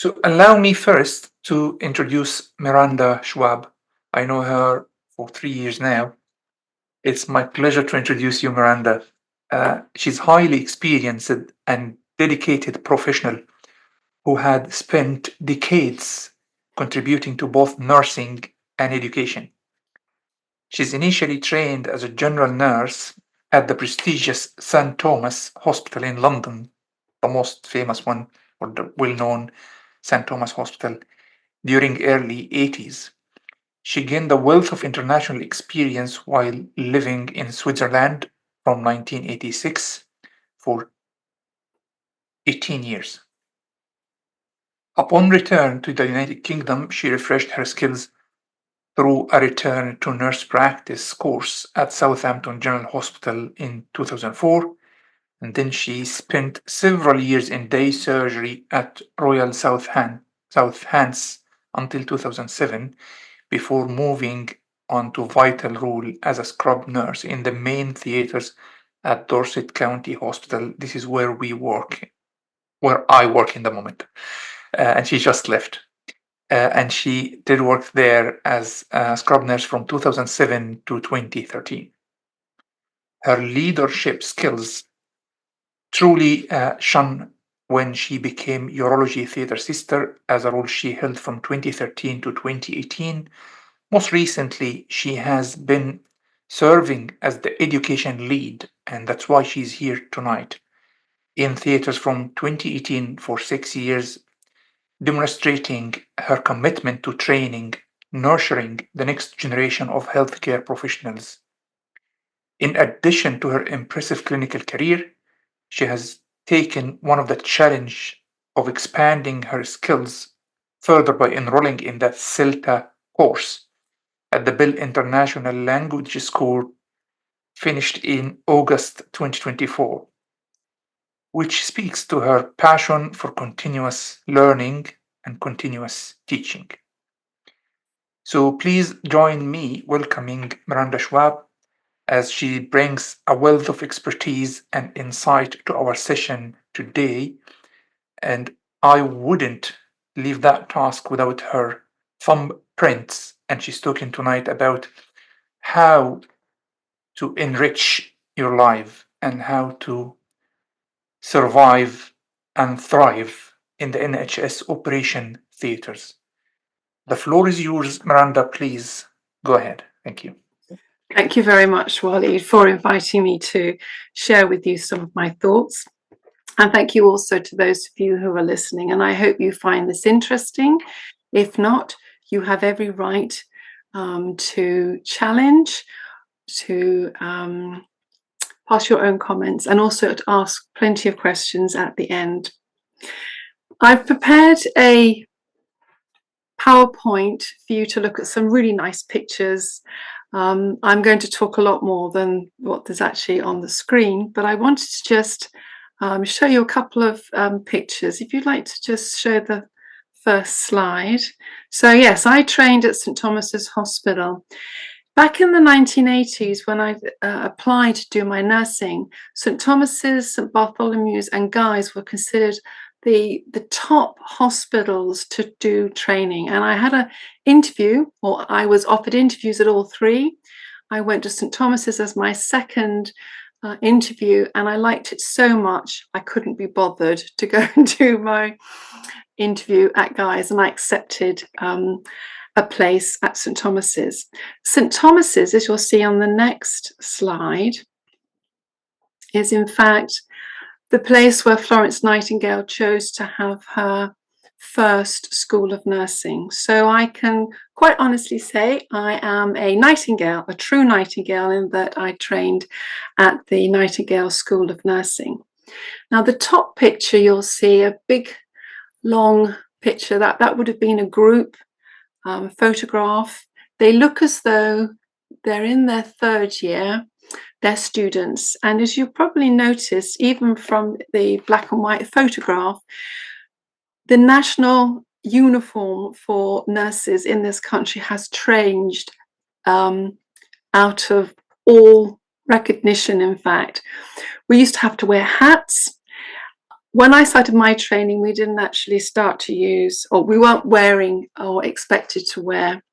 So allow me first to introduce Miranda Schwab. I know her for 3 years now. It's my pleasure to introduce you, Miranda. She's highly experienced and dedicated professional who had spent decades contributing to both nursing and education. She's initially trained as a general nurse at the prestigious St. Thomas Hospital in London, the most famous one, or the well-known St. Thomas Hospital, during early 80s. She gained a wealth of international experience while living in Switzerland from 1986 for 18 years. Upon return to the United Kingdom, she refreshed her skills through a return to nurse practice course at Southampton General Hospital in 2004, and then she spent several years in day surgery at Royal South Hants until 2007 before moving on to vital role as a scrub nurse in the main theatres at Dorset County Hospital. This is where where I work in the moment. And she just left. And she did work there as a scrub nurse from 2007 to 2013. Her leadership skills truly shone when she became urology theatre sister, as a role she held from 2013 to 2018. Most recently, she has been serving as the education lead, and that's why she's here tonight, in theatres from 2018 for 6 years, demonstrating her commitment to training, nurturing the next generation of healthcare professionals. In addition to her impressive clinical career, she has taken one of the challenge of expanding her skills further by enrolling in the CELTA course at the Bill International Language School, finished in August 2024, which speaks to her passion for continuous learning and continuous teaching. So please join me welcoming Miranda Schwab as she brings a wealth of expertise and insight to our session today. And I wouldn't leave that task without her thumbprints. And she's talking tonight about how to enrich your life and how to survive and thrive in the NHS operation theatres. The floor is yours, Miranda. Please go ahead. Thank you. Thank you very much, Waleed, for inviting me to share with you some of my thoughts. And thank you also to those of you who are listening. And I hope you find this interesting. If not, you have every right to challenge, to pass your own comments, and also to ask plenty of questions at the end. I've prepared a PowerPoint for you to look at some really nice pictures. I'm going to talk a lot more than what there's actually on the screen, but I wanted to just show you a couple of pictures. If you'd like to just show the first slide. So yes, I trained at St Thomas's Hospital. Back in the 1980s, when I applied to do my nursing, St Thomas's, St Bartholomew's and Guy's were considered the top hospitals to do training. And I had an interview, or I was offered interviews at all three. I went to St Thomas's as my second interview, and I liked it so much I couldn't be bothered to go and do my interview at Guy's, and I accepted a place at St Thomas's. St Thomas's, as you'll see on the next slide, is in fact the place where Florence Nightingale chose to have her first School of Nursing. So I can quite honestly say I am a Nightingale, a true Nightingale, in that I trained at the Nightingale School of Nursing. Now, the top picture, you'll see a big, long picture. That would have been a group photograph. They look as though they're in their third year. They're students, and as you probably noticed, even from the black and white photograph, the national uniform for nurses in this country has changed out of all recognition. In fact, we used to have to wear hats. when I started my training, we didn't actually start to use, or we weren't wearing or expected to wear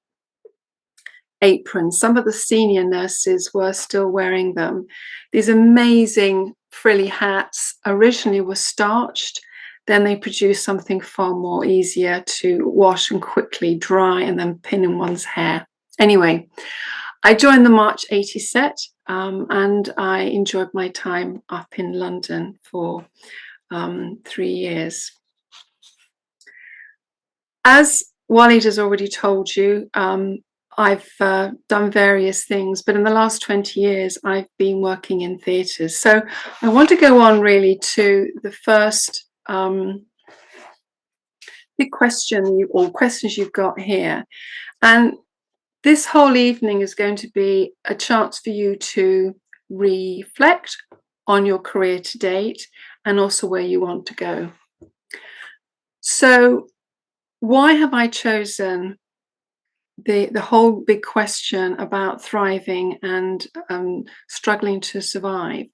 aprons. Some of the senior nurses were still wearing them. These amazing frilly hats originally were starched. Then they produced something far more easier to wash and quickly dry and then pin in one's hair. Anyway, I joined the March 80 set, and I enjoyed my time up in London for 3 years. As Walid has already told you, I've done various things, but in the last 20 years, I've been working in theatres. So I want to go on really to the first big question or questions you've got here. And this whole evening is going to be a chance for you to reflect on your career to date and also where you want to go. So why have I chosen the whole big question about thriving and struggling to survive?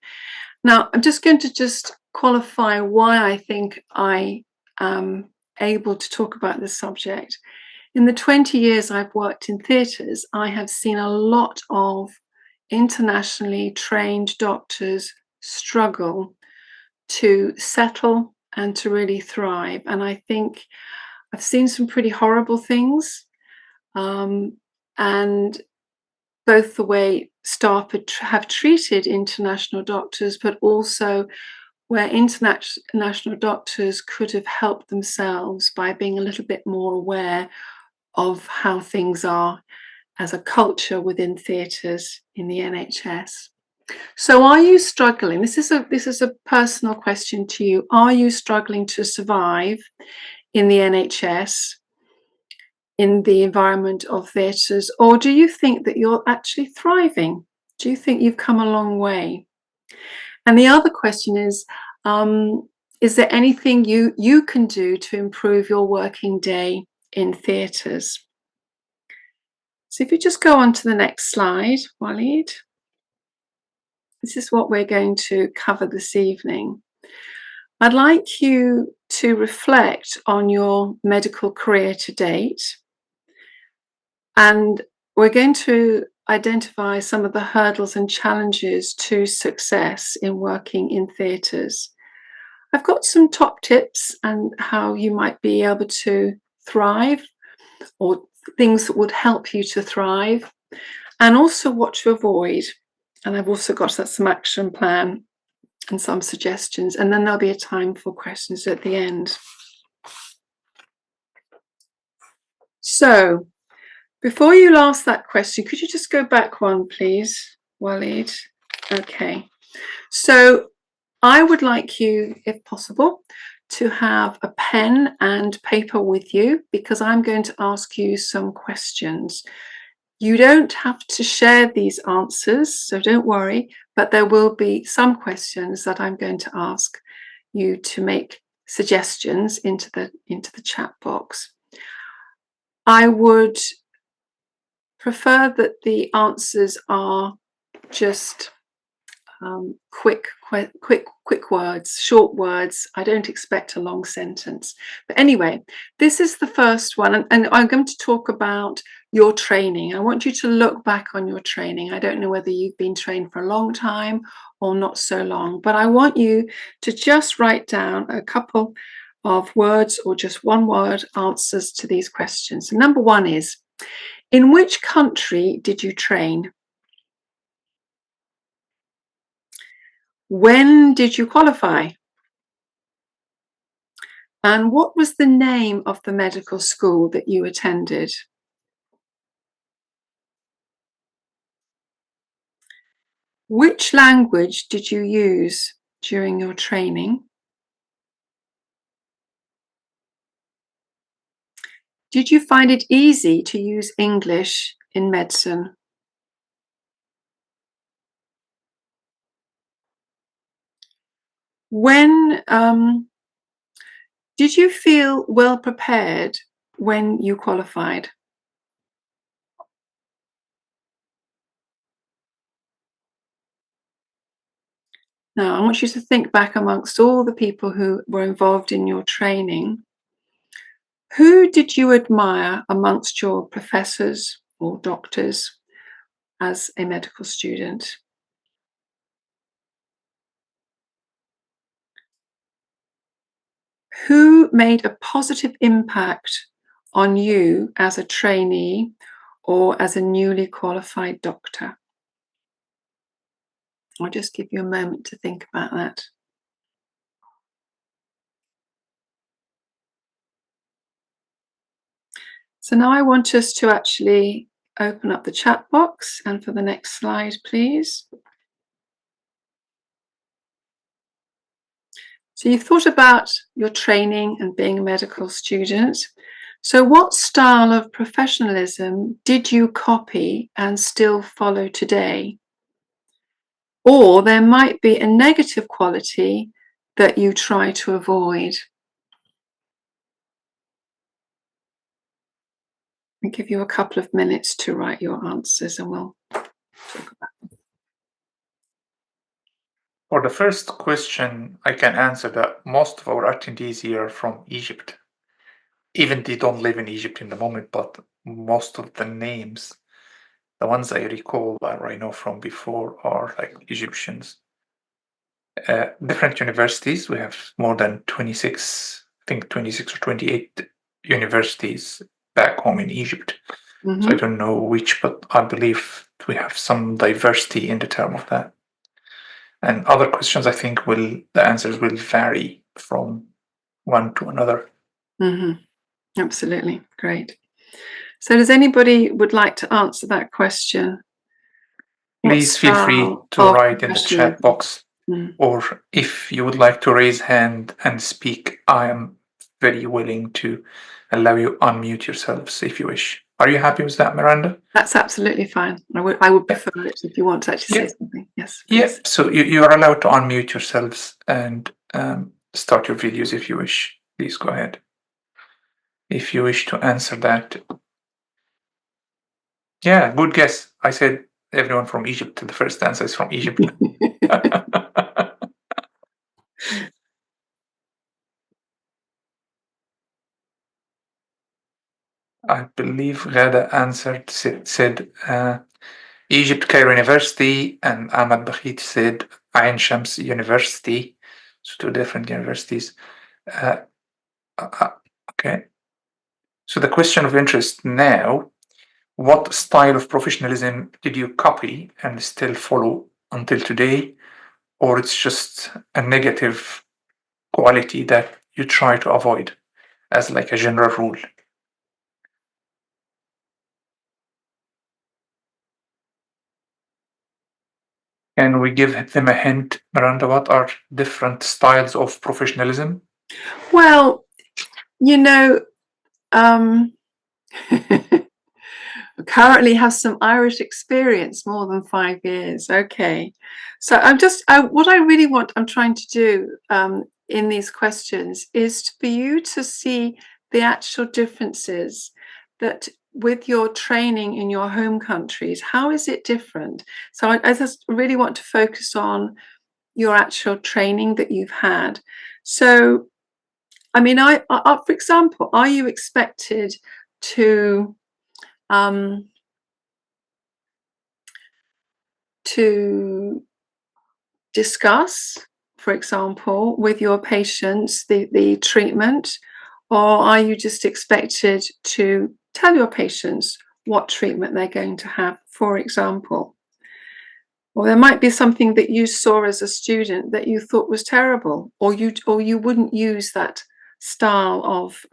Now, I'm just going to qualify why I think I am able to talk about this subject. In the 20 years I've worked in theatres, I have seen a lot of internationally trained doctors struggle to settle and to really thrive. And I think I've seen some pretty horrible things, and both the way staff have treated international doctors, but also where international doctors could have helped themselves by being a little bit more aware of how things are as a culture within theatres in the NHS. So are you struggling? This is a personal question to you. Are you struggling to survive in the NHS, in the environment of theatres, or do you think that you're actually thriving? Do you think you've come a long way? And the other question is there anything you can do to improve your working day in theatres? So if you just go on to the next slide, Walid. This is what we're going to cover this evening. I'd like you to reflect on your medical career to date, and we're going to identify some of the hurdles and challenges to success in working in theatres. I've got some top tips and how you might be able to thrive, or things that would help you to thrive, and also what to avoid. And I've also got some action plan and some suggestions, and then there'll be a time for questions at the end. So before you ask that question, could you just go back one, please, Walid? Okay. So I would like you, if possible, to have a pen and paper with you, because I'm going to ask you some questions. You don't have to share these answers, so don't worry, but there will be some questions that I'm going to ask you to make suggestions into the chat box. I would prefer that the answers are just quick words, short words. I don't expect a long sentence. But anyway, this is the first one, and I'm going to talk about your training. I want you to look back on your training. I don't know whether you've been trained for a long time or not so long, but I want you to just write down a couple of words or just one word answers to these questions. So number one is, in which country did you train? When did you qualify? And what was the name of the medical school that you attended? Which language did you use during your training? Did you find it easy to use English in medicine? When did you feel well prepared when you qualified? Now, I want you to think back amongst all the people who were involved in your training. Who did you admire amongst your professors or doctors as a medical student? Who made a positive impact on you as a trainee or as a newly qualified doctor? I'll just give you a moment to think about that. So now I want us to actually open up the chat box, and for the next slide, please. So you've thought about your training and being a medical student. So what style of professionalism did you copy and still follow today? Or there might be a negative quality that you try to avoid. I'll give you a couple of minutes to write your answers and we'll talk about them. For the first question, I can answer that most of our attendees here are from Egypt. Even they don't live in Egypt in the moment, but most of the names, the ones I recall that I know from before, are like Egyptians. Different universities, we have more than 26, I think 26 or 28 universities back home in Egypt. So I don't know which, but I believe we have some diversity in the term of that. And other questions, I think the answers will vary from one to another. Absolutely. Great. So does anybody would like to answer that question? Please feel free to write in the chat box, or if you would like to raise hand and speak, I am very willing to allow you unmute yourselves if you wish. Are you happy with that, Miranda? That's absolutely fine. I would prefer it if you want to actually say something. Yes, please. Yeah, so you are allowed to unmute yourselves and start your videos if you wish. Please go ahead. If you wish to answer that. Yeah, good guess. I said everyone from Egypt. The first answer is from Egypt. I believe Ghada answered, said Egypt Cairo University, and Ahmad Bakhit said Ain Shams University. So two different universities. Okay. So the question of interest now, what style of professionalism did you copy and still follow until today? Or it's just a negative quality that you try to avoid as like a general rule? Can we give them a hint, Miranda? What are different styles of professionalism? Well, you know, currently have some Irish experience, more than 5 years. Okay. So what I really I'm trying to do in these questions is for you to see the actual differences that with your training in your home countries, how is it different? So I just really want to focus on your actual training that you've had. So, I mean, for example, are you expected to to discuss, for example, with your patients the treatment, or are you just expected to tell your patients what treatment they're going to have, for example? Or there might be something that you saw as a student that you thought was terrible, or you wouldn't use that style of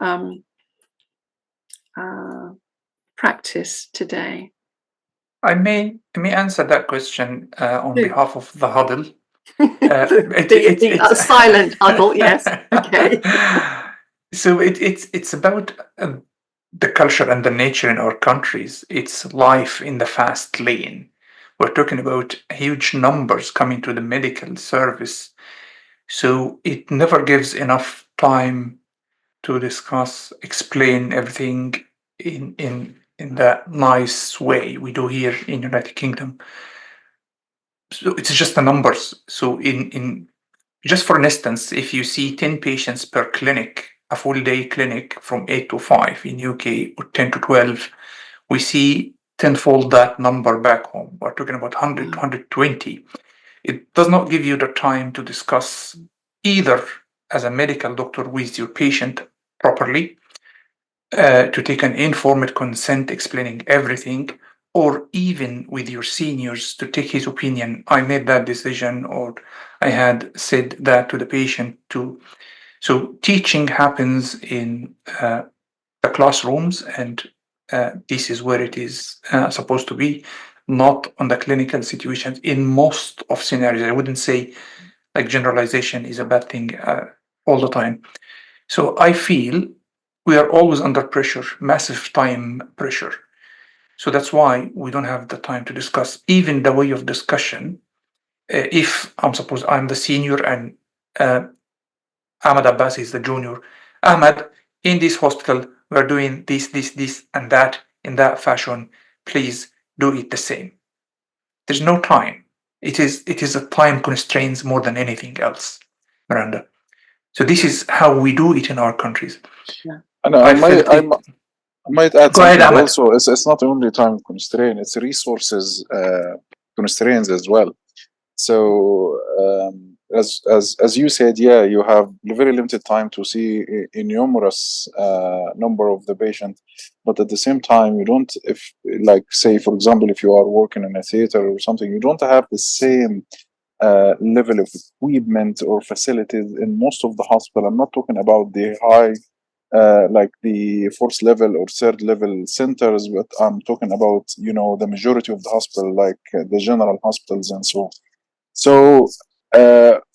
practice today. I may answer that question on behalf of the huddle. A silent huddle, yes. Okay. So it's about the culture and the nature in our countries. It's life in the fast lane. We're talking about huge numbers coming to the medical service, so it never gives enough time to discuss, explain everything in that nice way we do here in United Kingdom. So it's just the numbers. So in just for instance, if you see 10 patients per clinic, a full day clinic from 8 to 5 in UK, or 10 to 12, we see tenfold that number back home. We're talking about 100 to 120. It does not give you the time to discuss either as a medical doctor with your patient properly, to take an informed consent explaining everything, or even with your seniors to take his opinion. I made that decision, or I had said that to the patient too. So teaching happens in the classrooms, and this is where it is supposed to be, not on the clinical situations in most of scenarios. I wouldn't say like generalization is a bad thing all the time. So I feel we are always under pressure, massive time pressure. So that's why we don't have the time to discuss even the way of discussion. If I'm suppose I'm the senior and uh, Ahmad Abbas is the junior, Ahmad, in this hospital, we're doing this, and that in that fashion. Please do it the same. There's no time. It is a time constraints more than anything else, Miranda. So this is how we do it in our countries. Yeah. And I felt I it. might add Go ahead, something Ahmad. also. It's not only time constraint; it's resources constraints as well. So as you said, yeah, you have very limited time to see a numerous number of the patient, but at the same time, you don't. If like say for example, if you are working in a theater or something, you don't have the same level of equipment or facilities in most of the hospital. I'm not talking about the high like the fourth level or third level centers, but I'm talking about, you know, the majority of the hospital, like the general hospitals and so on. So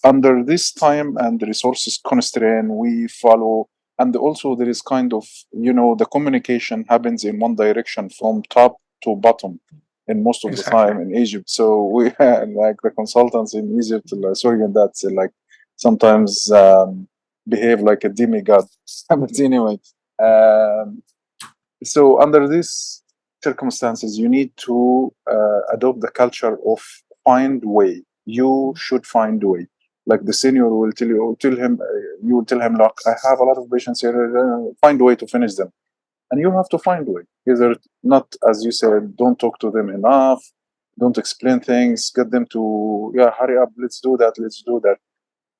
under this time and resources constraint, we follow, and also there is kind of, you know, the communication happens in one direction from top to bottom in most of the Exactly. time in Egypt. So we like the consultants in Egypt, sorry, and that's like sometimes behave like a demigod. But anyway, um, so under these circumstances, you need to adopt the culture of find way. You should find a way. Like the senior will tell you, tell him, you will tell him, look, I have a lot of patients here. Find a way to finish them, and you have to find a way. Either not, as you said, don't talk to them enough, don't explain things, get them to hurry up, let's do that, let's do that.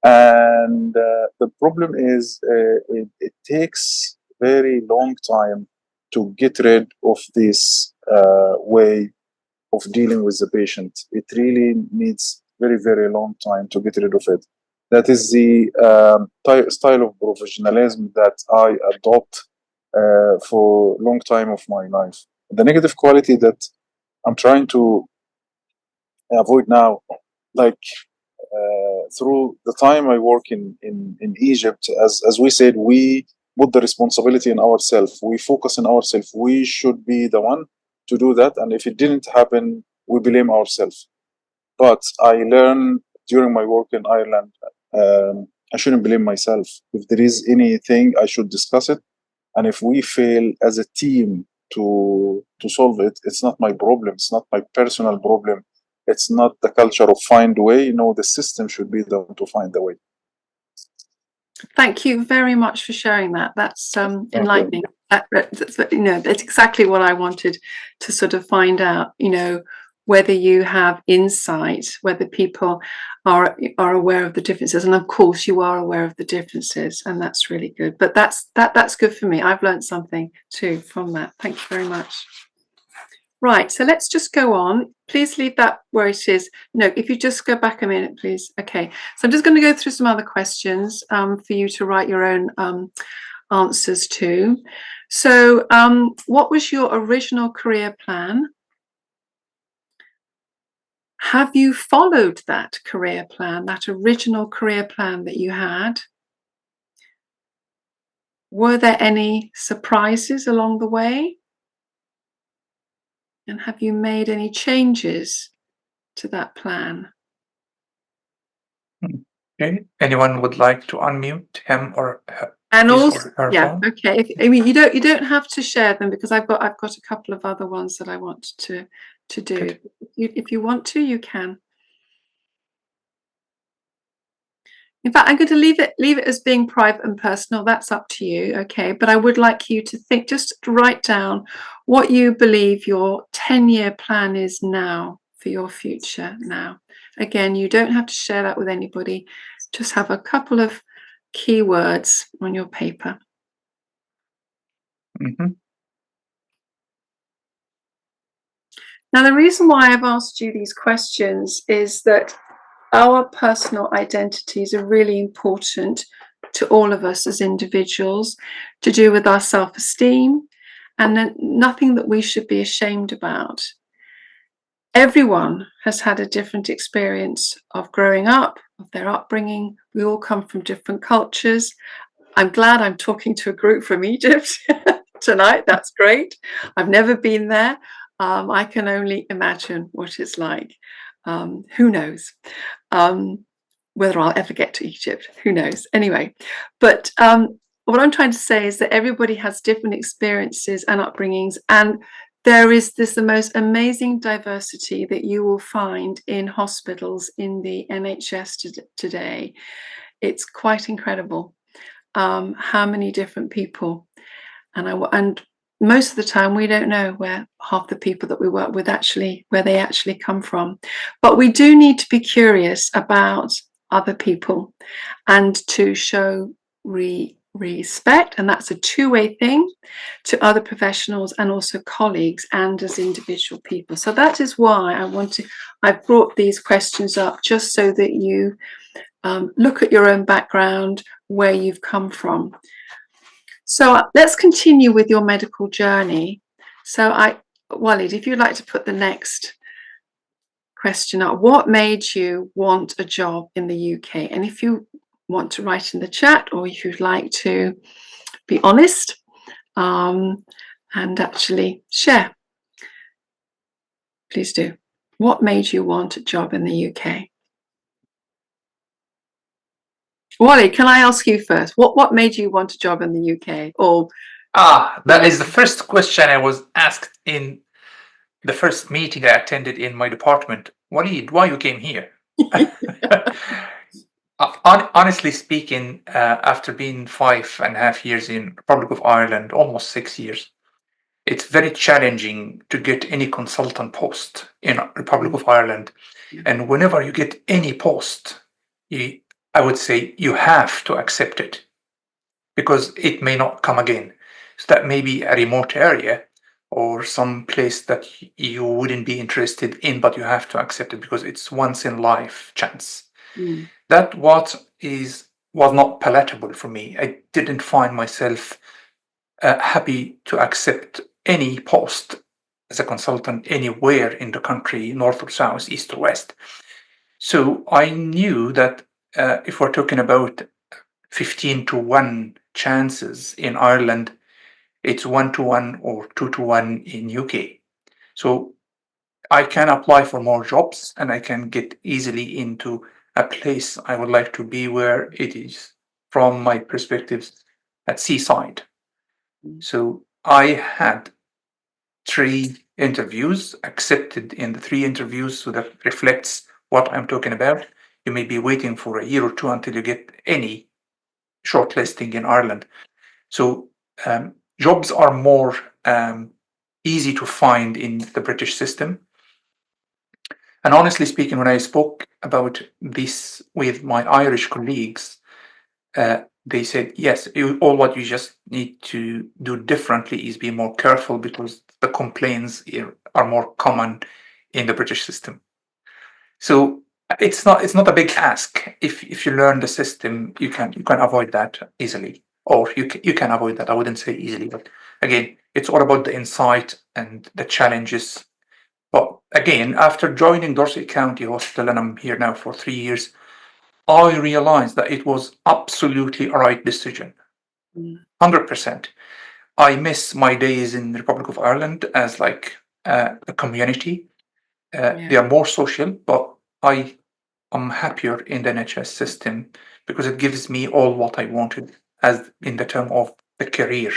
And the problem is it takes very long time to get rid of this way of dealing with the patient. It really needs very, very long time to get rid of it. That is the style of professionalism that I adopt for a long time of my life. The negative quality that I'm trying to avoid now, like through the time I work in Egypt, as we said, we put the responsibility in ourselves. We focus on ourselves. We should be the one to do that. And if it didn't happen, we blame ourselves. But I learned during my work in Ireland, I shouldn't blame myself. If there is anything, I should discuss it. And if we fail as a team to solve it, it's not my problem. It's not my personal problem. It's not the culture of find a way. You know, the system should be the one to find the way. Thank you very much for sharing that. That's you. enlightening. You know, that's exactly what I wanted to sort of find out. You know, whether you have insight, whether people are aware of the differences, and of course you are aware of the differences, and that's really good. But that's good for me. I've learned something too from that. Thank you very much. Right, so let's just go on. Please leave that where it is. No, if you just go back a minute, please. Okay, so I'm just going to go through some other questions for you to write your own answers to. So what was your original career plan? Have you followed that career plan, that original career plan that you had? Were there any surprises along the way? And have you made any changes to that plan? Okay. Anyone would like to unmute him or And his also, or her yeah, phone? okay. I mean, you don't have to share them because I've got a couple of other ones that I want to do. Good. If you want to, you can. In fact, I'm going to leave it as being private and personal. That's up to you, okay? But I would like you to think, just to write down what you believe your 10-year plan is now for your future now. Again, you don't have to share that with anybody. Just have a couple of key words on your paper. Mhm. Now, the reason why I've asked you these questions is that our personal identities are really important to all of us as individuals, to do with our self-esteem, and nothing that we should be ashamed about. Everyone has had a different experience of growing up, of their upbringing. We all come from different cultures. I'm glad I'm talking to a group from Egypt tonight. That's great. I've never been there. I can only imagine what it's like. Who knows? Whether I'll ever get to Egypt, who knows? Anyway, but what I'm trying to say is that everybody has different experiences and upbringings, and there is the most amazing diversity that you will find in hospitals in the NHS today. It's quite incredible how many different people, and most of the time we don't know where half the people that we work with where they actually come from. But we do need to be curious about other people and to show respect, and that's a two-way thing, to other professionals and also colleagues and as individual people. So that is why I've brought these questions up, just so that you look at your own background, where you've come from. So let's continue with your medical journey. So Walid, if you'd like to put the next question up, what made you want a job in the UK? And if you want to write in the chat, or if you'd like to be honest and actually share, please do. What made you want a job in the UK? Wally, can I ask you first? What made you want a job in the UK? Or that is the first question I was asked in the first meeting I attended in my department. Walid, why you came here? Honestly speaking, after being 5.5 years in Republic of Ireland, almost 6 years, it's very challenging to get any consultant post in Republic of Ireland. And whenever you get any post, I would say you have to accept it, because it may not come again. So that may be a remote area or some place that you wouldn't be interested in, but you have to accept it because it's once in life chance. That was not palatable for me. I didn't find myself happy to accept any post as a consultant anywhere in the country, north or south, east or west. So I knew that if we're talking about 15-1 chances in Ireland, it's 1-1 or 2-1 in UK. So I can apply for more jobs and I can get easily into a place I would like to be, where it is, from my perspective, at seaside. So I had 3 interviews, accepted in the 3 interviews, so that reflects what I'm talking about. You may be waiting for a year or 2 until you get any shortlisting in Ireland. So jobs are more easy to find in the British system. And honestly speaking, when I spoke about this with my Irish colleagues, they said, yes, all what you just need to do differently is be more careful, because the complaints are more common in the British system. So it's not a big ask. If you learn the system, you can avoid that easily, or you can avoid that. I wouldn't say easily, but again, it's all about the insight and the challenges. But again, after joining Dorset County Hospital, and I'm here now for 3 years, I realized that it was absolutely a right decision. 100%. I miss my days in the Republic of Ireland as like a community. They are more social, but I'm happier in the NHS system because it gives me all what I wanted, as in the term of the career,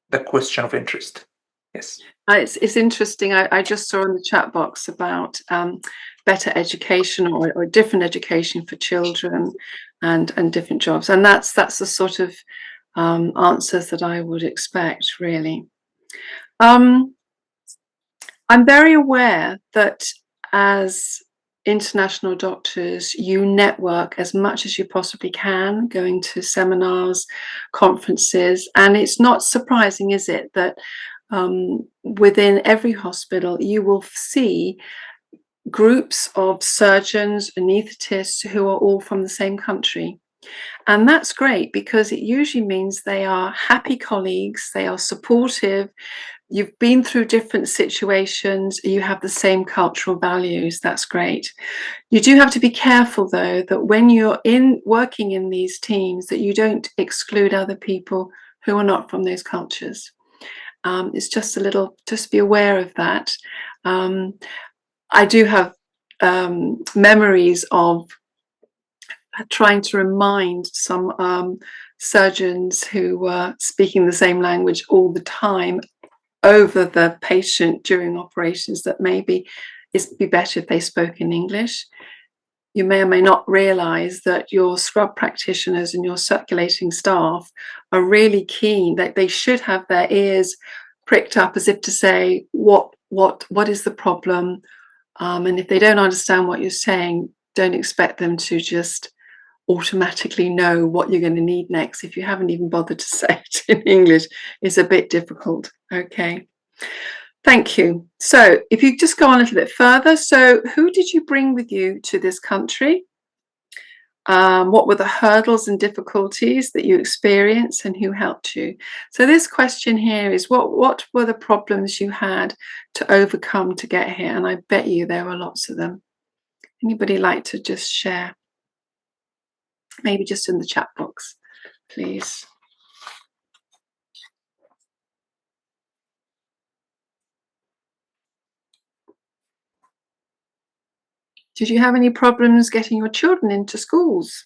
the question of interest. Yes. It's interesting. I just saw in the chat box about better education or different education for children and different jobs. And that's the sort of answers that I would expect, really. I'm very aware that as international doctors, you network as much as you possibly can, going to seminars, conferences, and it's not surprising, is it, that within every hospital you will see groups of surgeons, anaesthetists who are all from the same country. And that's great because it usually means they are happy colleagues, they are supportive, you've been through different situations, you have the same cultural values. That's great. You do have to be careful, though, that when you're working in these teams, that you don't exclude other people who are not from those cultures. It's just just be aware of that. I do have memories of trying to remind some surgeons who were speaking the same language all the time over the patient during operations that maybe it'd be better if they spoke in English. You may or may not realize that your scrub practitioners and your circulating staff are really keen, that they should have their ears pricked up as if to say, what is the problem? And if they don't understand what you're saying, don't expect them to just automatically know what you're going to need next. If you haven't even bothered to say it in English, it's a bit difficult. Okay. Thank you. So if you just go on a little bit further. So who did you bring with you to this country? What were the hurdles and difficulties that you experienced and who helped you? So this question here is what were the problems you had to overcome to get here? And I bet you there were lots of them. Anybody like to just share? Maybe just in the chat box, please. Did you have any problems getting your children into schools?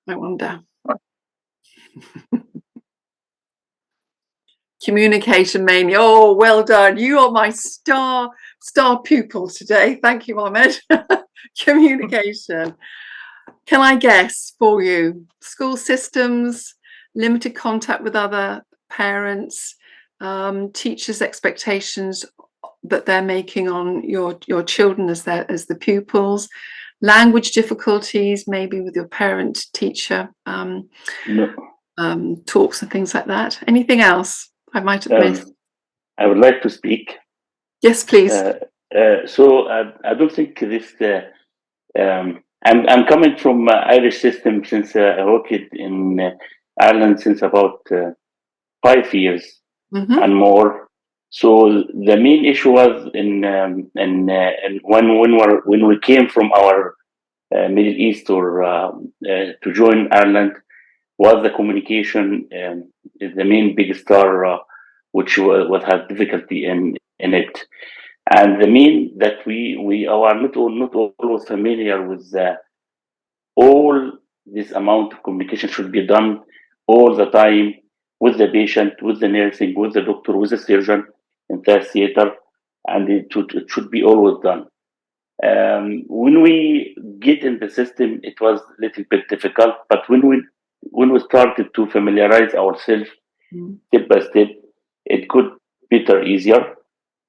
I wonder. Communication mainly. Oh, well done. You are my star pupil today. Thank you, Ahmed. Communication. Can I guess for you? School systems, limited contact with other parents, teachers' expectations that they're making on your children as the pupils, language difficulties, maybe with your parent-teacher talks and things like that. Anything else I might have missed? I would like to speak. Yes, please. So I don't think this. I'm coming from Irish system since I worked in Ireland since about 5 years and more. So the main issue was in when we came from our Middle East or to join Ireland, was the communication is the main big star, which was had difficulty in it. And the main that we are not always familiar with all this amount of communication should be done all the time with the patient, with the nursing, with the doctor, with the surgeon in the theater, and it should be always done. When we get in the system, it was a little bit difficult, but when we started to familiarize ourselves step by step, it could be better, easier.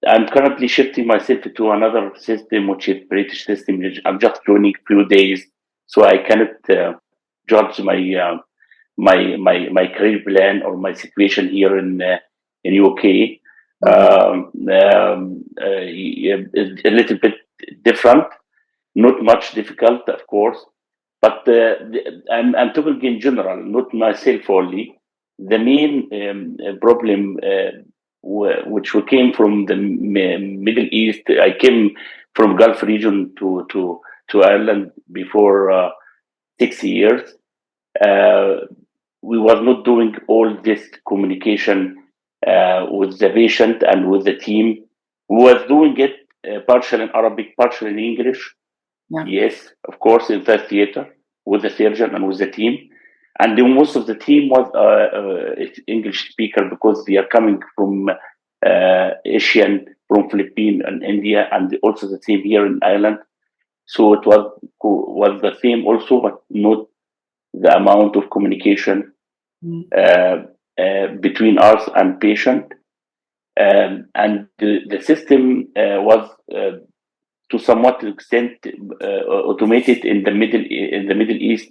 I'm currently shifting myself to another system, which is British system. I'm just joining a few days, so I cannot judge my career plan or my situation here in UK. A little bit different, not much difficult, of course, but I'm talking in general, not myself only. The main problem which we came from the Middle East. I came from Gulf region to Ireland before 6 years. We were not doing all this communication with the patient and with the team. We were doing it partial in Arabic, partial in English. Yeah. Yes, of course, in the theater with the surgeon and with the team. And then most of the team was English speaker because they are coming from Asian from Philippines and India, and also the same here in Ireland. So it was the same also, but not the amount of communication between us and patient. And the system was to somewhat extent automated in the Middle East,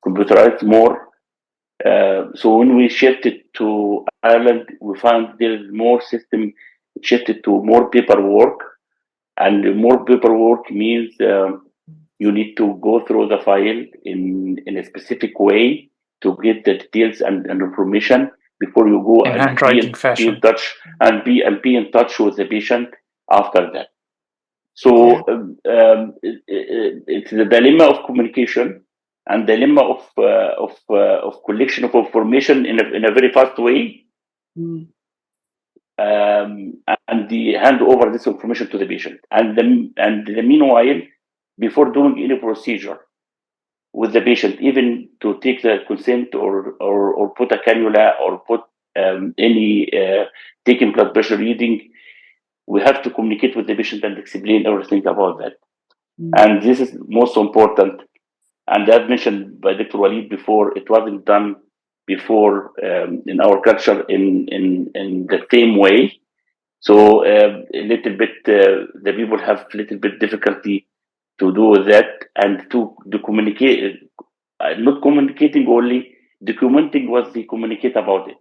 computerized more. So when we shifted to Ireland, we found there is more system shifted to more paperwork, and more paperwork means you need to go through the file in a specific way to get the details and information before you go In and handwriting be fashion. in touch and be in touch with the patient after that. So it's the dilemma of communication and dilemma of collection of information in a very fast way, and the hand over this information to the patient. And the meanwhile, before doing any procedure with the patient, even to take the consent or put a cannula or put any taking blood pressure reading, we have to communicate with the patient and explain everything about that. And this is most important. And as mentioned by Dr. Walid before, it wasn't done before in our culture in the same way. So a little bit, the people have a little bit difficulty to do that and to communicate, not communicating only, documenting what they communicate about it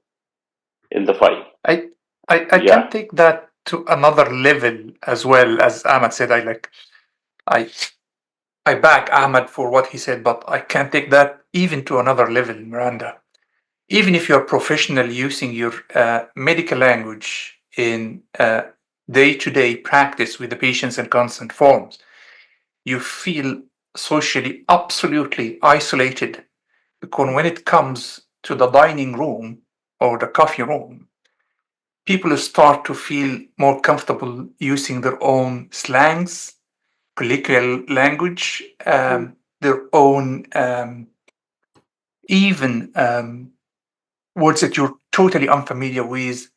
in the file. I Yeah. can take that to another level as well. As Ahmad said, I back Ahmad for what he said, but I can take that even to another level, Miranda. Even if you're professional using your medical language in day-to-day practice with the patients and consent forms, you feel socially absolutely isolated, because when it comes to the dining room or the coffee room, people start to feel more comfortable using their own slangs, colloquial language, their own even words that you're totally unfamiliar with,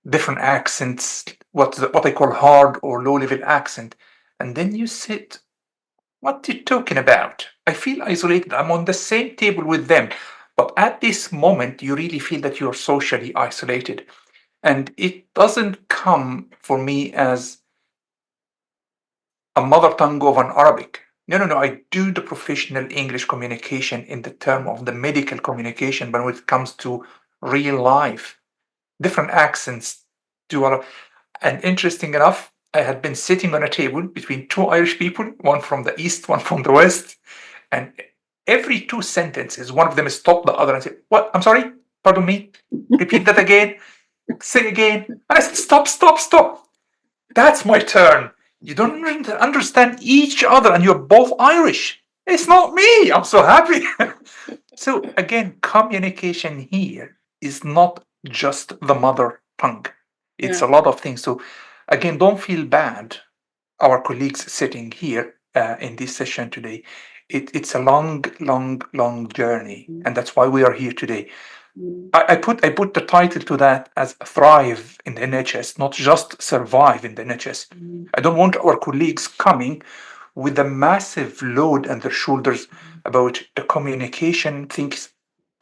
different accents, what I call hard or low level accent. And then you sit, what are you talking about? I feel isolated. I'm on the same table with them. But at this moment, you really feel that you're socially isolated. And it doesn't come for me as a mother tongue of an Arabic. No. I do the professional English communication in the term of the medical communication, but when it comes to real life, different accents do a lot. And interesting enough, I had been sitting on a table between two Irish people, one from the east, one from the west, and every two sentences, one of them stopped the other and said, "What? I'm sorry, pardon me, repeat that again, say again." And I said, "Stop. That's my turn. You don't understand each other and you're both Irish. It's not me. I'm so happy." So again, communication here is not just the mother tongue. It's a lot of things. So again, don't feel bad, our colleagues sitting here in this session today. It's a long journey, and that's why we are here today. I put the title to that as thrive in the NHS, not just survive in the NHS. I don't want our colleagues coming with a massive load on their shoulders about the communication, thinks,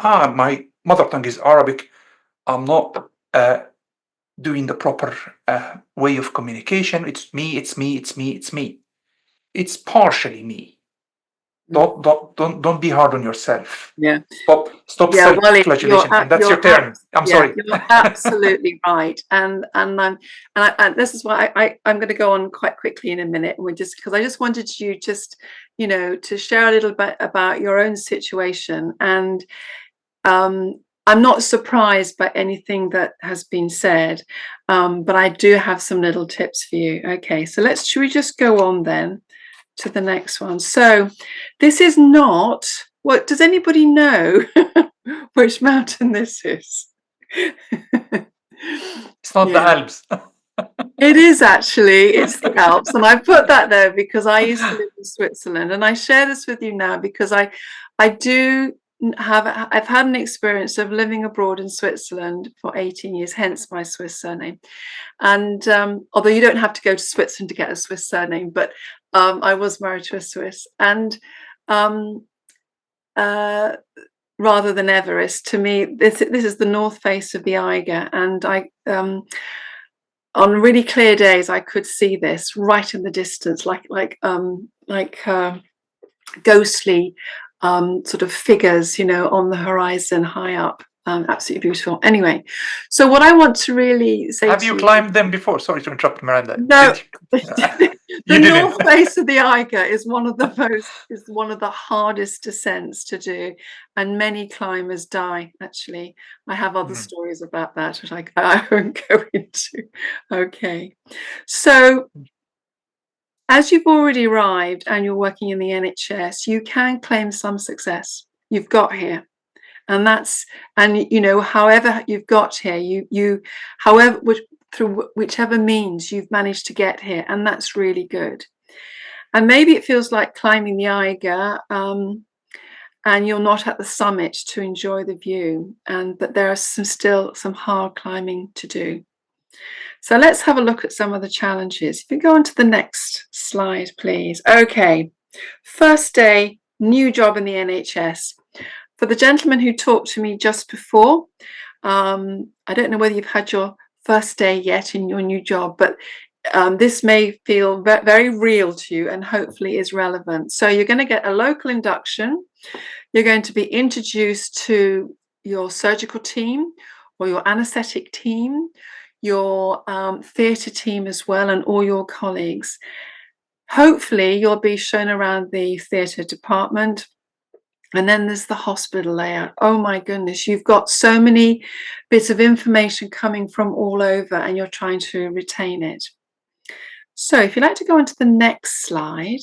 my mother tongue is Arabic, I'm not doing the proper way of communication. It's me. It's partially me. Don't be hard on yourself. Yeah. Stop Yeah, Walid, self-flagellation. And that's your turn. I'm sorry. You're absolutely right. And this is why I'm going to go on quite quickly in a minute. And because I just wanted you to share a little bit about your own situation. And I'm not surprised by anything that has been said, but I do have some little tips for you. Okay, so should we just go on then to the next one? So this is not, what does anybody know which mountain this is? It's not the Alps. It is actually, it's the Alps. And I put that there because I used to live in Switzerland, and I share this with you now because I do I've had an experience of living abroad in Switzerland for 18 years, hence my Swiss surname. And although you don't have to go to Switzerland to get a Swiss surname, but I was married to a Swiss. And rather than Everest, to me, this is the north face of the Eiger, and on really clear days I could see this right in the distance, like ghostly sort of figures, on the horizon high up. Absolutely beautiful. Anyway, so what I want to really say Have to you climbed them before? Sorry to interrupt, Miranda. No, You the didn't. north face of the Eiger is one of the hardest descents to do, and many climbers die. Actually, I have other stories about that, which I won't go into. Okay, so as you've already arrived and you're working in the NHS, you can claim some success. You've got here. And however you've got here, through whichever means you've managed to get here, and that's really good. And maybe it feels like climbing the Eiger, and you're not at the summit to enjoy the view, but there are still some hard climbing to do. So let's have a look at some of the challenges. If you go on to the next slide, please. Okay, first day, new job in the NHS. For the gentleman who talked to me just before, I don't know whether you've had your first day yet in your new job, but this may feel very real to you and hopefully is relevant. So you're going to get a local induction. You're going to be introduced to your surgical team or your anaesthetic team, your theatre team as well, and all your colleagues. Hopefully you'll be shown around the theatre department. And then there's the hospital layout. Oh my goodness, you've got so many bits of information coming from all over and you're trying to retain it. So if you'd like to go on to the next slide.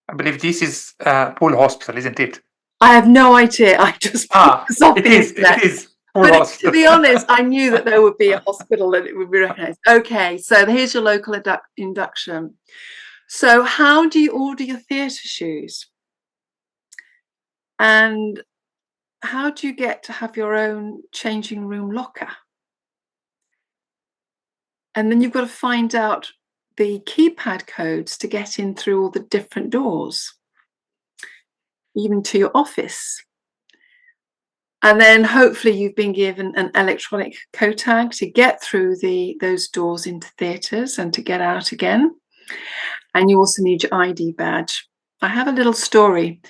I believe this is Pool Hospital, isn't it? I have no idea. I just it is. But to be honest, I knew that there would be a hospital that it would be recognised. Okay, so here's your local induction. So how do you order your theatre shoes? And how do you get to have your own changing room locker? And then you've got to find out the keypad codes to get in through all the different doors, even to your office. And then hopefully you've been given an electronic code tag to get through those doors into theatres and to get out again. And you also need your ID badge. I have a little story.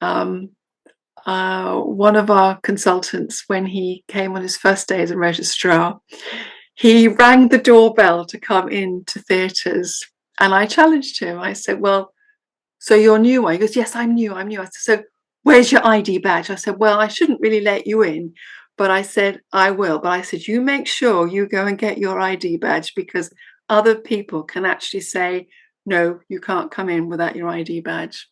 One of our consultants, when he came on his first day as a registrar, he rang the doorbell to come into theatres, and I challenged him. I said, well, so you're new? He goes, yes, I'm new. I said, so where's your ID badge? I said, well, I shouldn't really let you in, but I said, I will. But I said, you make sure you go and get your ID badge, because other people can actually say, no, you can't come in without your ID badge.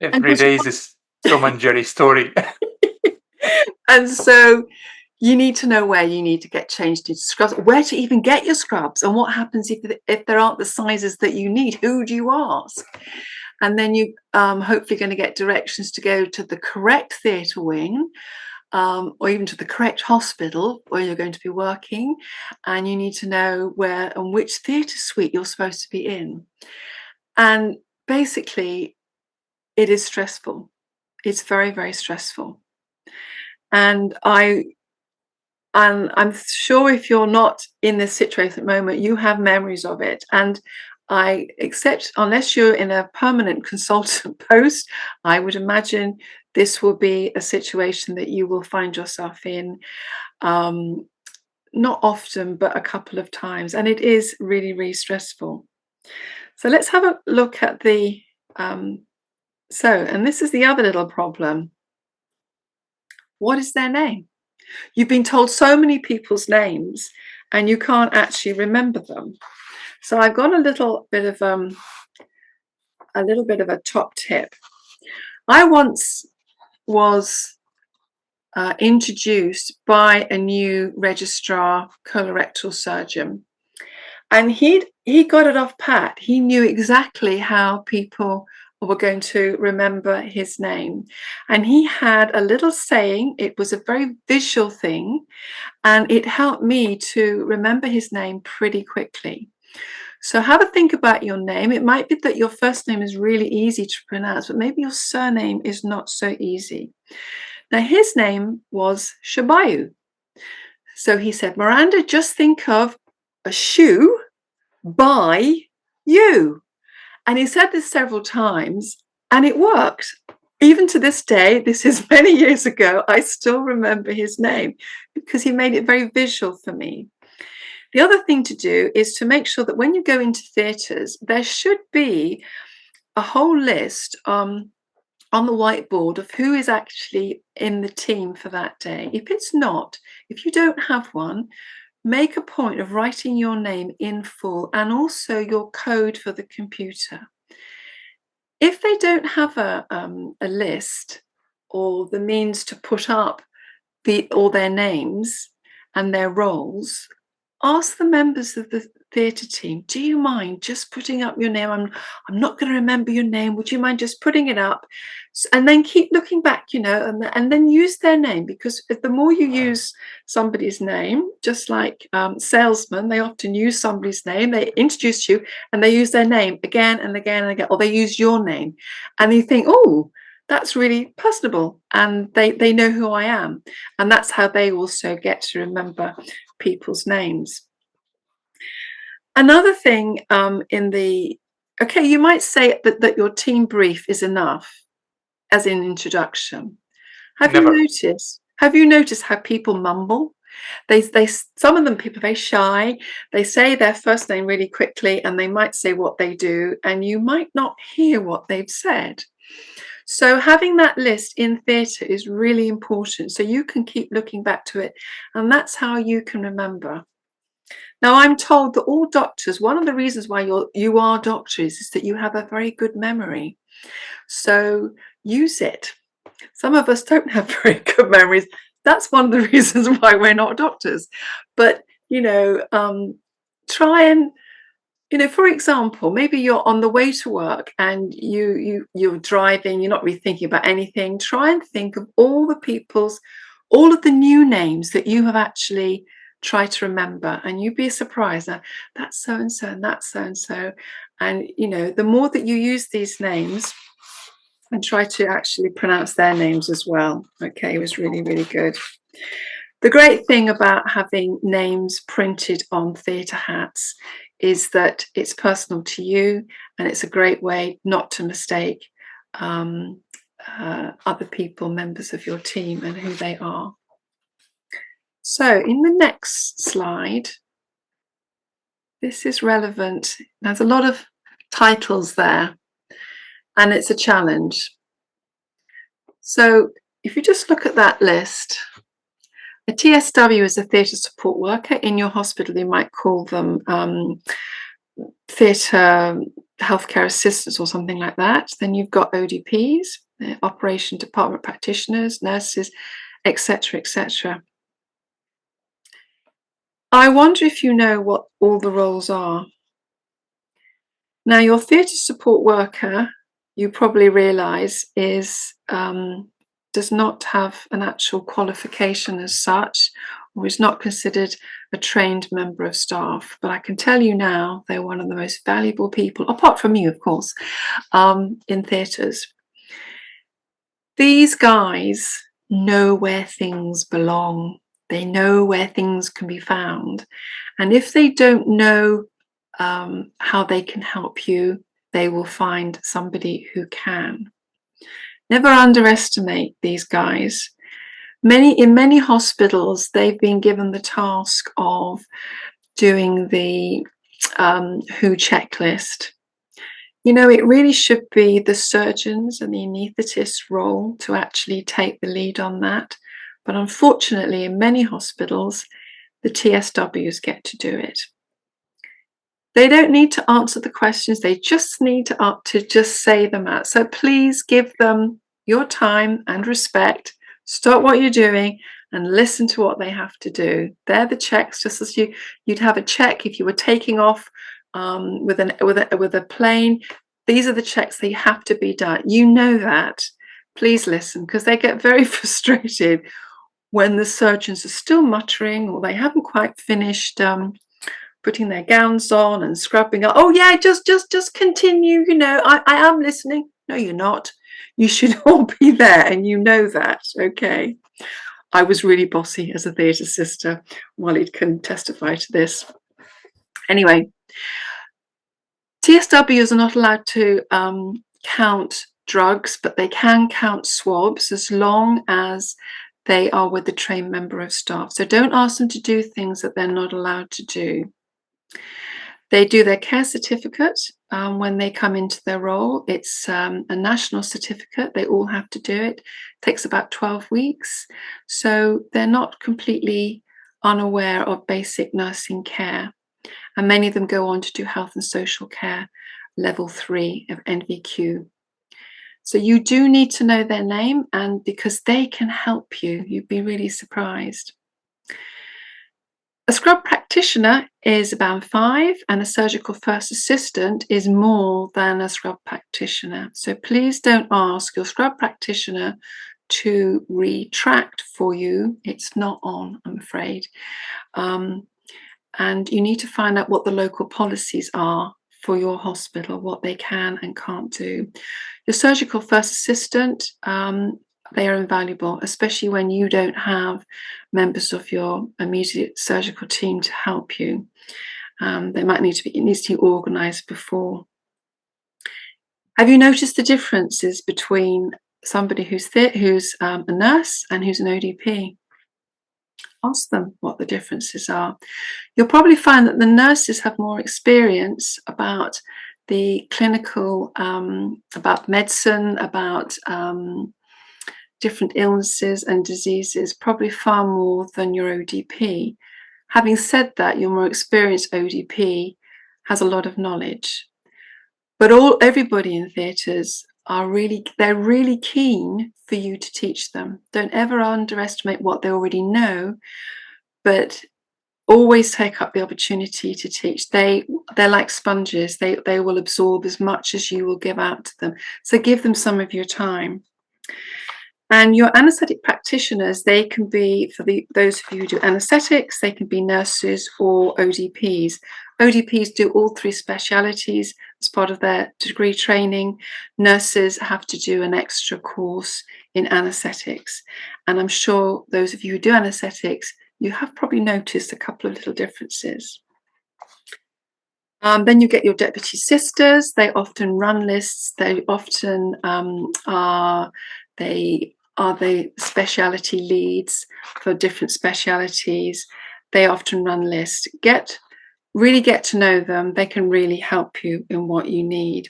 Every day is this Tom and Jerry story. And so you need to know where you need to get changed into scrubs, where to even get your scrubs, and what happens if there aren't the sizes that you need. Who do you ask? And then you hopefully going to get directions to go to the correct theatre wing, or even to the correct hospital where you're going to be working, and you need to know where and which theatre suite you're supposed to be in. And basically, it is stressful. It's very, very stressful. And I'm sure if you're not in this situation at the moment, you have memories of it. And I accept, unless you're in a permanent consultant post, I would imagine this will be a situation that you will find yourself in, not often, but a couple of times. And it is really, really stressful. So let's have a look at the, and this is the other little problem. What is their name? You've been told so many people's names and you can't actually remember them. So I've got a little bit of a top tip. I once was introduced by a new registrar colorectal surgeon, and he got it off pat. He knew exactly how people we're going to remember his name. And he had a little saying. It was a very visual thing, and it helped me to remember his name pretty quickly. So have a think about your name. It might be that your first name is really easy to pronounce, but maybe your surname is not so easy. Now, his name was Shabayu. So he said, Miranda, just think of a shoe by you. And he said this several times, and it worked. Even to this day, this is many years ago, I still remember his name because he made it very visual for me. The other thing to do is to make sure that when you go into theatres, there should be a whole list on the whiteboard of who is actually in the team for that day. If it's not, if you don't have one, make a point of writing your name in full and also your code for the computer. If they don't have a list or the means to put up all their names and their roles, ask the members of the theatre team, do you mind just putting up your name? I'm not going to remember your name. Would you mind just putting it up? And then keep looking back, and then use their name, because the more you use somebody's name, just like salesmen, they often use somebody's name, they introduce you and they use their name again and again and again, or they use your name and you think, oh, that's really personable, and they know who I am, and that's how they also get to remember people's names. Another thing you might say that your team brief is enough as an introduction. Have you noticed how people mumble? Some of them, people are very shy. They say their first name really quickly, and they might say what they do, and you might not hear what they've said. So having that list in theatre is really important, so you can keep looking back to it, and that's how you can remember. Now, I'm told that all doctors, one of the reasons why you are doctors is that you have a very good memory. So use it. Some of us don't have very good memories. That's one of the reasons why we're not doctors. But, try and, for example, maybe you're on the way to work and you're driving, you're not really thinking about anything. Try and think of all of the new names that you have actually tried to remember, and you'd be surprised. That's so and so, and that's so and so. And the more that you use these names, and try to actually pronounce their names as well. Okay, it was really, really good. The great thing about having names printed on theatre hats is that it's personal to you, and it's a great way not to mistake other people, members of your team, and who they are. So in the next slide, this is relevant. There's a lot of titles there, and it's a challenge. So if you just look at that list, a TSW is a theatre support worker. In your hospital, you might call them theatre healthcare assistants or something like that. Then you've got ODPs, operation department practitioners, nurses, etc., etc. I wonder if you know what all the roles are. Now, your theatre support worker, you probably realise, does not have an actual qualification as such, or is not considered a trained member of staff. But I can tell you now, they're one of the most valuable people, apart from you, of course, in theatres. These guys know where things belong. They know where things can be found. And if they don't know how they can help you, they will find somebody who can. Never underestimate these guys. In many hospitals, they've been given the task of doing the WHO checklist. It really should be the surgeons and the anaesthetists' role to actually take the lead on that. But unfortunately, in many hospitals, the TSWs get to do it. They don't need to answer the questions. They just need to just say them out. So please give them your time and respect. Stop what you're doing and listen to what they have to do. They're the checks, just as you'd have a check if you were taking off with a plane. these are the checks that have to be done. You know that. Please listen, because they get very frustrated when the surgeons are still muttering or they haven't quite finished putting their gowns on and scrubbing up. Oh yeah, just continue. You know, I am listening. No, you're not. You should all be there, and you know that. Okay. I was really bossy as a theatre sister. Walid can testify to this. Anyway, TSWs are not allowed to count drugs, but they can count swabs as long as they are with the trained member of staff. So don't ask them to do things that they're not allowed to do. They do their care certificate when they come into their role. It's a national certificate. They all have to do it. It takes about 12 weeks. So they're not completely unaware of basic nursing care. And many of them go on to do health and social care level 3 of NVQ. So you do need to know their name, and because they can help you, you'd be really surprised. A scrub practitioner is a band 5, and a surgical first assistant is more than a scrub practitioner. So please don't ask your scrub practitioner to retract for you. It's not on, I'm afraid. And you need to find out what the local policies are for your hospital, what they can and can't do. Your surgical first assistant, they are invaluable, especially when you don't have members of your immediate surgical team to help you. They might need to be, it needs to be organised before. Have you noticed the differences between somebody who's a nurse and who's an ODP? Ask them what the differences are. You'll probably find that the nurses have more experience about the clinical, about medicine, about different illnesses and diseases, probably far more than your ODP. Having said that, your more experienced ODP has a lot of knowledge. But everybody in theatres they're really keen for you to teach them. Don't ever underestimate what they already know, but always take up the opportunity to teach. They're like sponges. They will absorb as much as you will give out to them. So give them some of your time. And your anaesthetic practitioners, they can be, for those of you who do anaesthetics, they can be nurses or ODPs. ODPs do all 3 specialities as part of their degree training. Nurses have to do an extra course in anaesthetics. And I'm sure those of you who do anaesthetics, you have probably noticed a couple of little differences. Then you get your deputy sisters. They often run lists. They often are the speciality leads for different specialities. They often run lists. Really get to know them. They can really help you in what you need.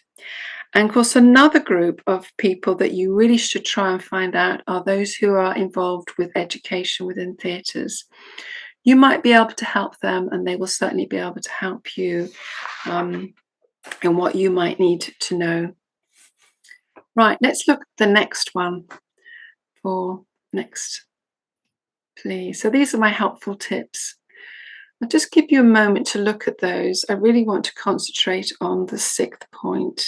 And of course, another group of people that you really should try and find out are those who are involved with education within theatres. You might be able to help them, and they will certainly be able to help you in what you might need to know. Right, let's look at the next one. Next, please. So these are my helpful tips. I'll just give you a moment to look at those. I really want to concentrate on the 6th point.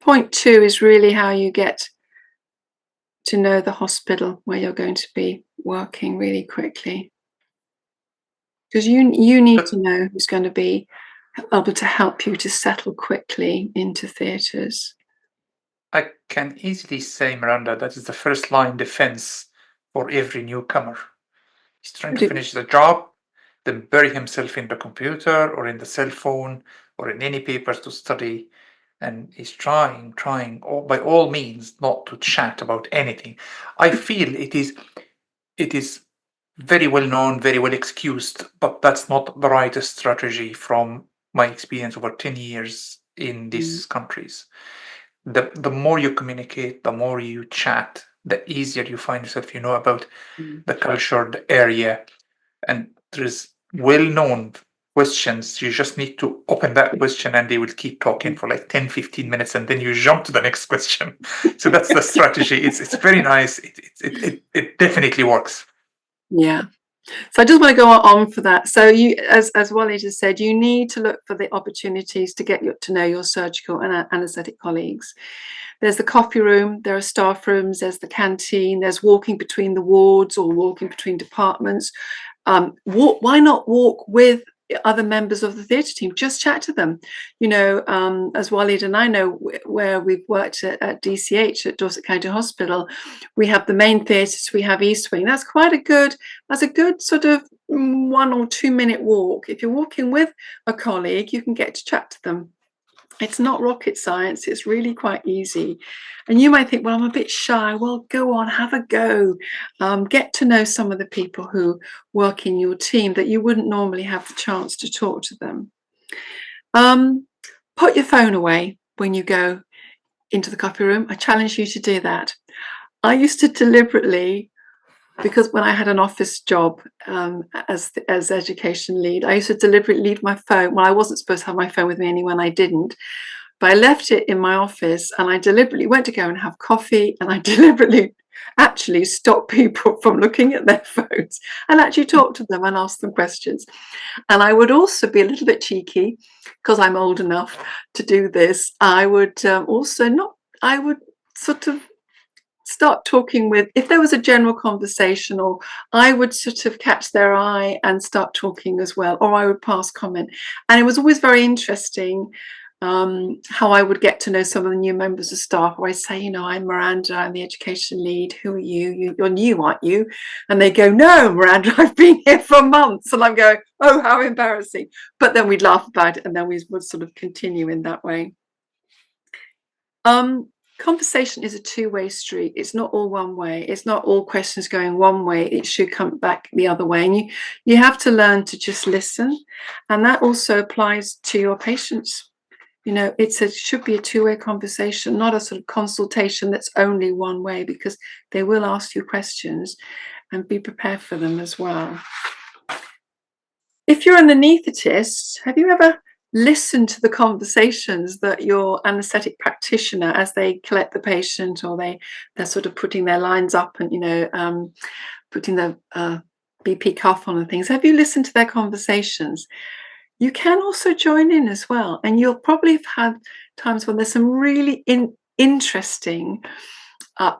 Point 2 is really how you get to know the hospital where you're going to be working really quickly. Because you need to know who's going to be able to help you to settle quickly into theatres. I can easily say, Miranda, that is the first line defense for every newcomer. He's trying to finish the job, then bury himself in the computer or in the cell phone or in any papers to study. And he's trying by all means not to chat about anything. I feel it is very well known, very well excused, but that's not the right strategy from my experience over 10 years in these countries. The more you communicate, the more you chat, the easier you find yourself, about the culture, the area, and there's well-known questions. You just need to open that question and they will keep talking for like 10-15 minutes, and then you jump to the next question. So that's the strategy. It's very nice. It definitely works. Yeah, So I just want to go on for that. So you, as Wally just said, you need to look for the opportunities to get to know your surgical and anaesthetic colleagues. There's the coffee room, there are staff rooms, there's the canteen, there's walking between the wards or walking between departments. Why not walk with other members of the theatre team? Just chat to them. You know, as Walid and I know, where we've worked at DCH, at Dorset County Hospital, we have the main theatres, we have East Wing. That's a good sort of 1 or 2 minute walk. If you're walking with a colleague, you can get to chat to them. It's not rocket science. It's really quite easy. And you might think, well, I'm a bit shy. Well, go on, have a go. Get to know some of the people who work in your team that you wouldn't normally have the chance to talk to them. Put your phone away when you go into the coffee room. I challenge you to do that. I used to deliberately, because when I had an office job as education lead, I used to deliberately leave my phone. Well, I wasn't supposed to have my phone with me anyway, and I didn't. But I left it in my office, and I deliberately went to go and have coffee, and I deliberately actually stopped people from looking at their phones and actually talk to them and ask them questions. And I would also be a little bit cheeky, because I'm old enough to do this. I would I would sort of start talking with, if there was a general conversation, or I would sort of catch their eye and start talking as well, or I would pass comment. And it was always very interesting how I would get to know some of the new members of staff, where I say, you know, I'm Miranda, I'm the education lead. Who are you? You're new, aren't you? And they go, no, Miranda, I've been here for months. And I'm going, oh, how embarrassing. But then we'd laugh about it, and then we would sort of continue in that way. Conversation is a two-way street. It's not all one way. It's not all questions going one way. It should come back the other way. And you have to learn to just listen. And that also applies to your patients. You know, it should be a two-way conversation, not a sort of consultation that's only one way, because they will ask you questions, and be prepared for them as well. If you're an anaesthetist, have you ever listened to the conversations that your anaesthetic practitioner, as they collect the patient, or they're sort of putting their lines up and, you know, putting the BP cuff on and things, have you listened to their conversations? You can also join in as well, and you'll probably have had times when there's some really interesting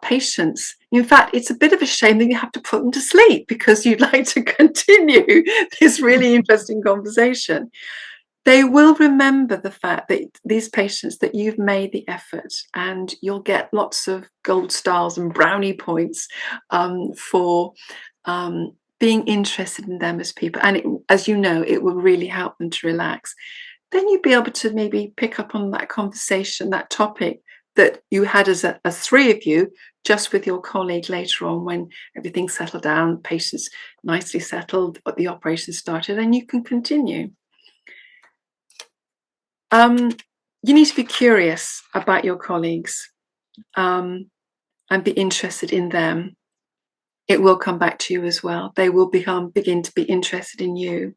patients. In fact, it's a bit of a shame that you have to put them to sleep, because you'd like to continue this really interesting conversation. They will remember the fact that these patients, that you've made the effort, and you'll get lots of gold stars and brownie points for being interested in them as people. And as you know, it will really help them to relax. Then you'd be able to maybe pick up on that conversation, that topic that you had as three of you, just with your colleague later on, when everything's settled down, patients nicely settled, but the operation started, and you can continue. You need to be curious about your colleagues and be interested in them. It will come back to you as well. They will begin to be interested in you.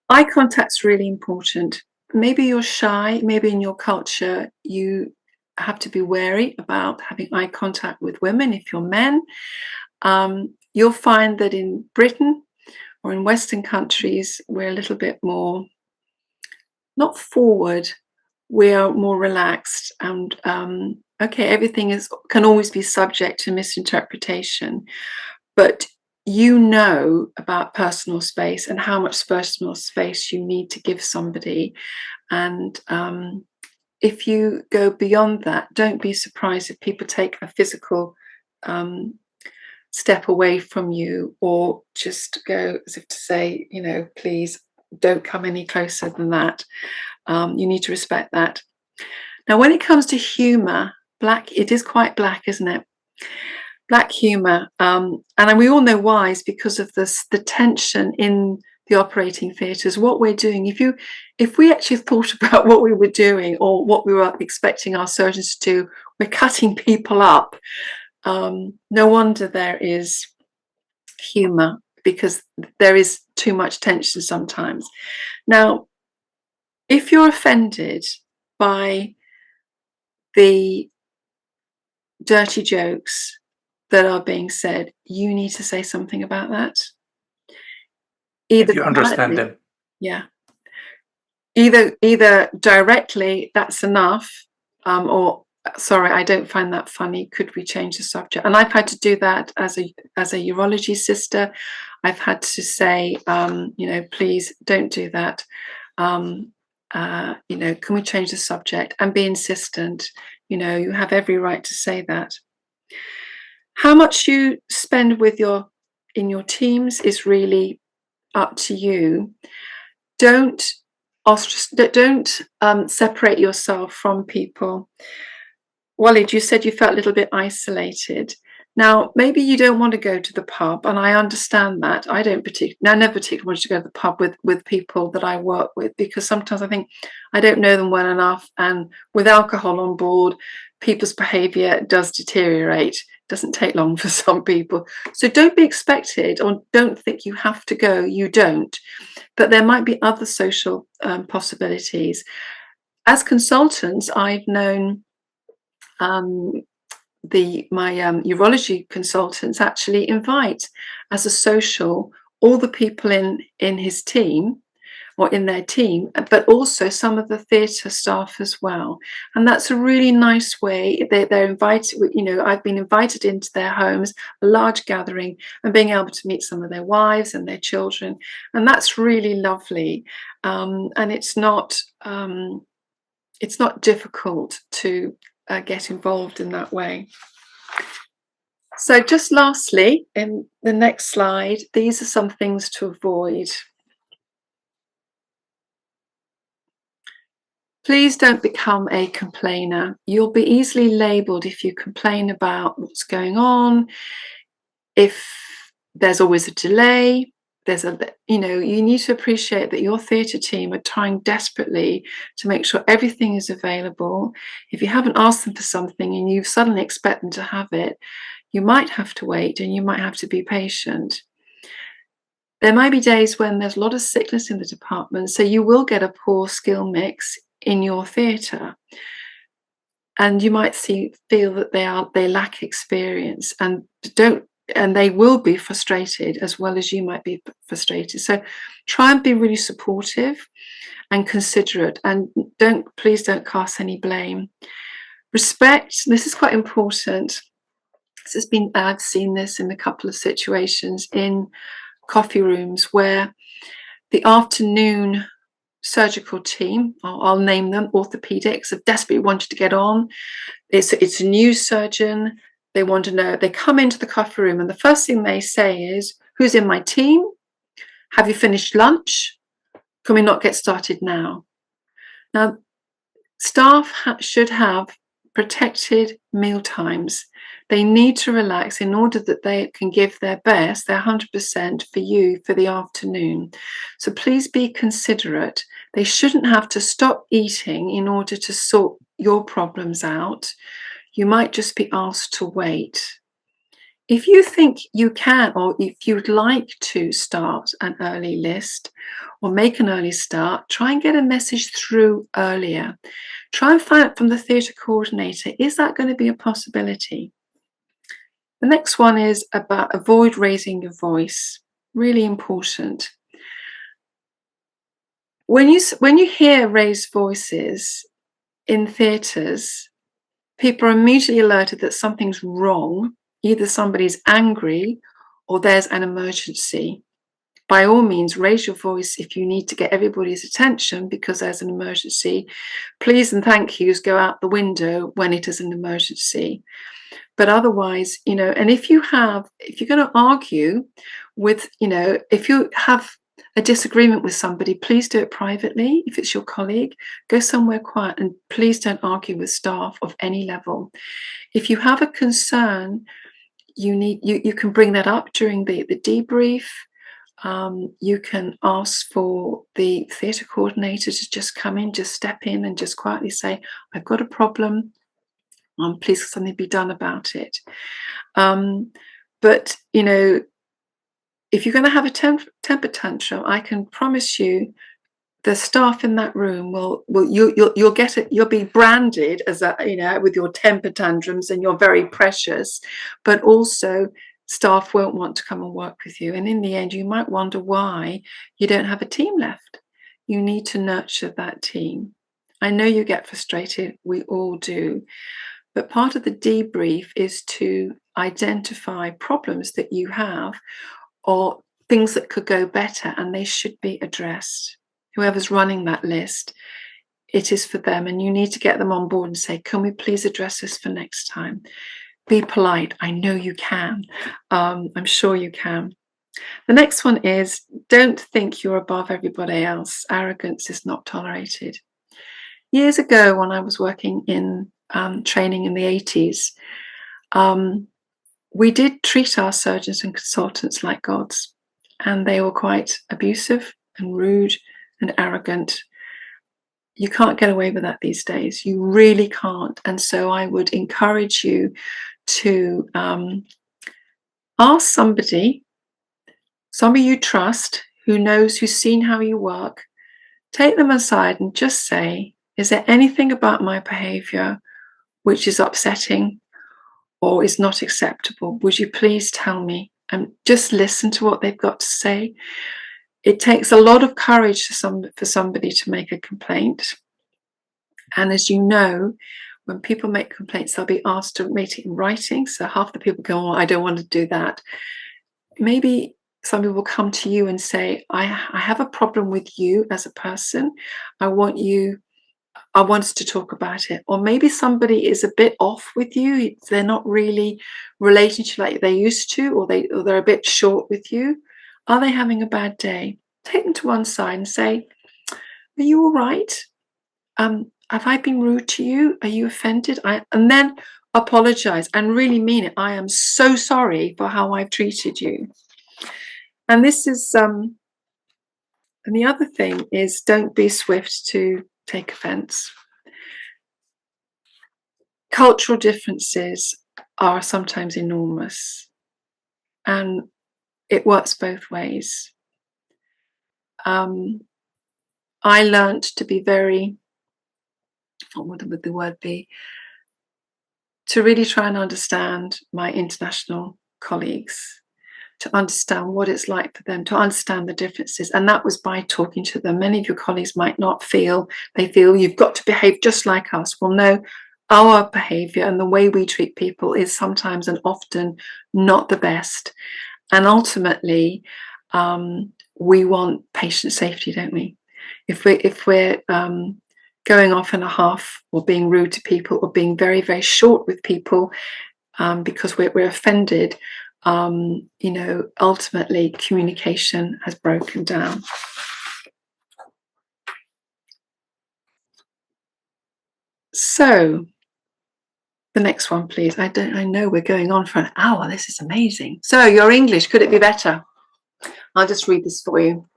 Eye contact's really important. Maybe you're shy, maybe in your culture you have to be wary about having eye contact with women if you're men. You'll find that in Britain or in Western countries, we're a little bit more, not forward, we're more relaxed, and okay, everything can always be subject to misinterpretation, but you know about personal space and how much personal space you need to give somebody. And if you go beyond that, don't be surprised if people take a physical step away from you, or just go as if to say, you know, please don't come any closer than that. You need to respect that. Now, when it comes to humour, it is quite black, isn't it? Black humour, and we all know why. Is because of the tension in the operating theatres. What we're doing, if we actually thought about what we were doing, or what we were expecting our surgeons to do, we're cutting people up. No wonder there is humour, because there is too much tension sometimes. Now, if you're offended by the dirty jokes, that are being said, you need to say something about that. If you understand them. Yeah. Either directly, that's enough, or sorry, I don't find that funny. Could we change the subject? And I've had to do that as a urology sister. I've had to say, please don't do that. Can we change the subject? And be insistent. You have every right to say that. How much you spend in your teams is really up to you. Don't separate yourself from people. Walid, you said you felt a little bit isolated. Now, maybe you don't want to go to the pub, and I understand that. I never particularly wanted to go to the pub with people that I work with, because sometimes I think I don't know them well enough, and with alcohol on board, people's behaviour does deteriorate. It doesn't take long for some people. So don't be expected, or don't think you have to go. You don't. But there might be other social possibilities. As consultants, I've known my urology consultants actually invite as a social all the people in his team or in their team, but also some of the theatre staff as well. And that's a really nice way. They're invited, I've been invited into their homes, a large gathering, and being able to meet some of their wives and their children. And that's really lovely. And it's not difficult to get involved in that way. So just lastly, in the next slide, these are some things to avoid. Please don't become a complainer. You'll be easily labelled if you complain about what's going on, if there's always a delay. You need to appreciate that your theatre team are trying desperately to make sure everything is available. If you haven't asked them for something and you suddenly expect them to have it, you might have to wait and you might have to be patient. There might be days when there's a lot of sickness in the department, so you will get a poor skill mix in your theatre, and you might feel that they lack experience and they will be frustrated as well as you might be frustrated. So try and be really supportive and considerate, and please don't cast any blame. Respect, this is quite important. I've seen this in a couple of situations in coffee rooms where the afternoon surgical team, I'll name them, orthopedics, have desperately wanted to get on. It's a new surgeon. They want to know. They come into the coffee room and the first thing they say is, "Who's in my team? Have you finished lunch? Can we not get started now?" Now, staff should have protected meal times. They need to relax in order that they can give their best, their 100% for you for the afternoon. So please be considerate. They shouldn't have to stop eating in order to sort your problems out. You might just be asked to wait. If you think you can, or if you'd like to start an early list or make an early start, try and get a message through earlier. Try and find out from the theatre coordinator, is that going to be a possibility? The next one is about avoid raising your voice. Really important. When you hear raised voices in theatres, people are immediately alerted that something's wrong. Either somebody's angry or there's an emergency. By all means, raise your voice if you need to get everybody's attention because there's an emergency. Please and thank yous go out the window when it is an emergency. But otherwise, and if you're going to argue with, if you have a disagreement with somebody, please do it privately. If it's your colleague, go somewhere quiet and please don't argue with staff of any level. If you have a concern, you can bring that up during the debrief. You can ask for the theatre coordinator to just come in, just step in and just quietly say, "I've got a problem. Please can something be done about it." But if you're going to have a temper tantrum, I can promise you the staff in that room you'll get it. You'll be branded as a, you know, with your temper tantrums and you're very precious, but also staff won't want to come and work with you. And in the end, you might wonder why you don't have a team left. You need to nurture that team. I know you get frustrated. We all do. But part of the debrief is to identify problems that you have or things that could go better, and they should be addressed. Whoever's running that list, it is for them, and you need to get them on board and say, can we please address this for next time? Be polite. I know you can. I'm sure you can. The next one is, don't think you're above everybody else. Arrogance is not tolerated. Years ago, when I was working in training in the 80s, we did treat our surgeons and consultants like gods, and they were quite abusive and rude and arrogant. You can't get away with that these days. You really can't. And so I would encourage you to ask somebody you trust, who knows, who's seen how you work, take them aside and just say, is there anything about my behavior which is upsetting or is not acceptable? Would you please tell me? And just listen to what they've got to say. It takes a lot of courage for somebody to make a complaint. And as you know, when people make complaints, they'll be asked to make it in writing. So half the people go, oh, I don't want to do that. Maybe some people will come to you and say, I have a problem with you as a person. I want us to talk about it. Or maybe somebody is a bit off with you. They're not really relating to you like they used to, or they're a bit short with you. Are they having a bad day? Take them to one side and say, are you all right? Have I been rude to you? Are you offended? And then apologize and really mean it. I am so sorry for how I've treated you. And this is, and the other thing is, don't be swift to take offense. Cultural differences are sometimes enormous, and it works both ways. I learned to be very, what would the word be? To really try and understand my international colleagues, to understand what it's like for them, to understand the differences. And that was by talking to them. Many of your colleagues might not feel, they feel you've got to behave just like us. Well, no, our behavior and the way we treat people is sometimes and often not the best. And ultimately, we want patient safety, don't we? If we're going off in a half, or being rude to people, or being very, very short with people because we're offended, you know, ultimately communication has broken down. So the next one, please. I know we're going on for an hour. This is amazing. So your English, could it be better? I'll just read this for you.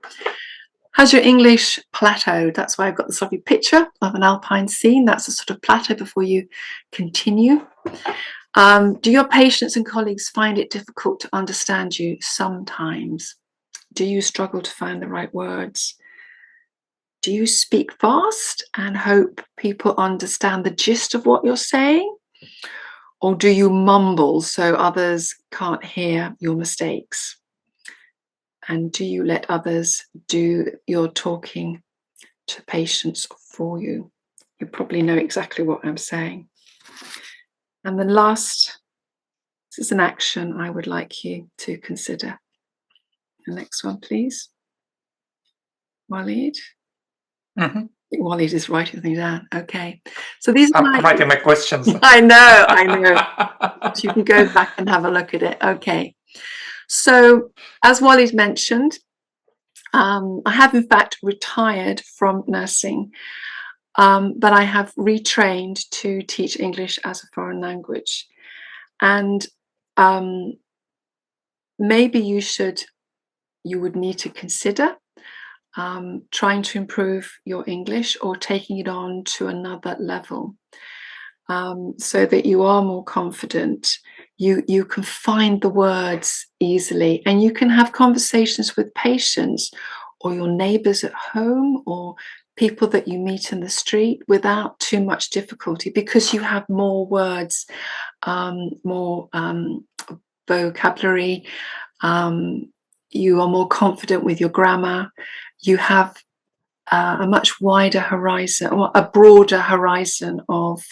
Has your English plateaued? That's why I've got this lovely picture of an alpine scene. That's a sort of plateau before you continue. Do your patients and colleagues find it difficult to understand you sometimes? Do you struggle to find the right words? Do you speak fast and hope people understand the gist of what you're saying? Or do you mumble so others can't hear your mistakes? And do you let others do your talking to patients for you? You probably know exactly what I'm saying. And the last, this is an action I would like you to consider. The next one, please. Walid. Mm-hmm. Walid is writing things down. Okay. So these are I'm writing my questions. I know. So you can go back and have a look at it. Okay. So as Walid mentioned, I have in fact retired from nursing, but I have retrained to teach English as a foreign language. And maybe you would need to consider trying to improve your English or taking it on to another level, so that you are more confident. You can find the words easily, and you can have conversations with patients or your neighbours at home or people that you meet in the street without too much difficulty, because you have more words, more vocabulary, you are more confident with your grammar, you have a much wider horizon, or a broader horizon of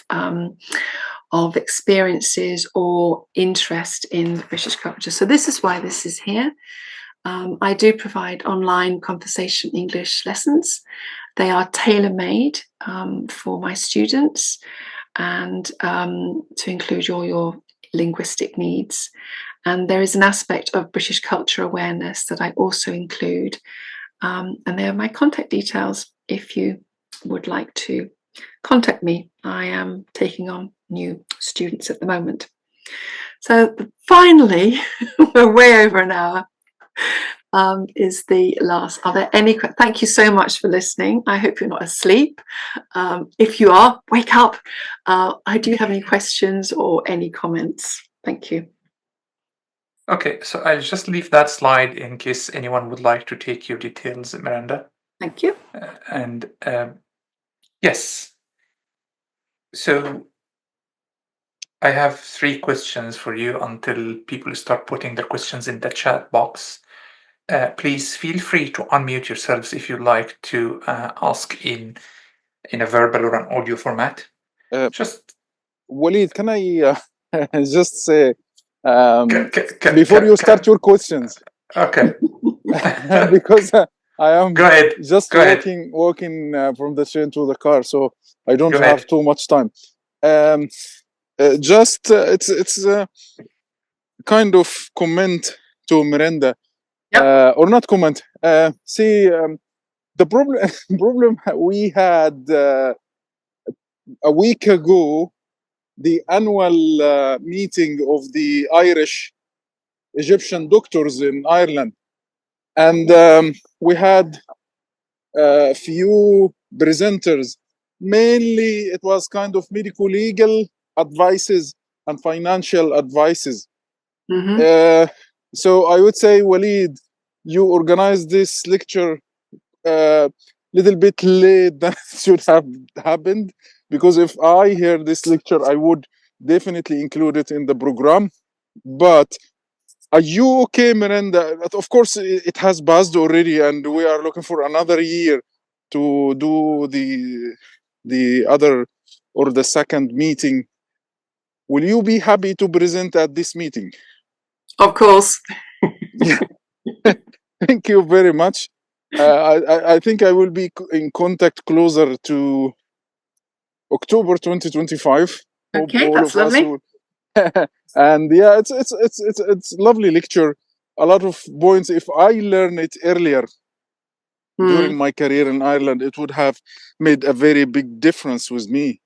experiences or interest in the British culture. So this is why this is here. I do provide online conversation English lessons. They are tailor-made for my students, and to include all your linguistic needs. And there is an aspect of British culture awareness that I also include. And there are my contact details if you would like to contact me. I am taking on new students at the moment. So finally, we're way over an hour. Is the last. Are there any? Thank you so much for listening. I hope you're not asleep. If you are, wake up. Do you have any questions or any comments? Thank you. Okay, so I'll just leave that slide in case anyone would like to take your details, Miranda. Thank you. And yes, so I have 3 questions for you until people start putting their questions in the chat box. Please feel free to unmute yourselves if you'd like to ask in a verbal or an audio format. Just Walid, can I just say before you start your questions? Okay. Because I am Go ahead. just walking from the train to the car, so I don't have too much time. It's a kind of comment to Miranda, or not comment. The problem we had a week ago, the annual meeting of the Irish Egyptian doctors in Ireland, and we had a few presenters. Mainly it was kind of medical legal advices and financial advices. So I would say, Walid, you organized this lecture little bit late than it should have happened, because if I hear this lecture, I would definitely include it in the program. But are you okay, Miranda? Of course, it has passed already, and we are looking for another year to do the other or the second meeting. Will you be happy to present at this meeting? Of course. Thank you very much. I think I will be in contact closer to October 2025. Okay, that's lovely. And yeah, it's lovely lecture. A lot of points. If I learn it earlier during my career in Ireland, it would have made a very big difference with me.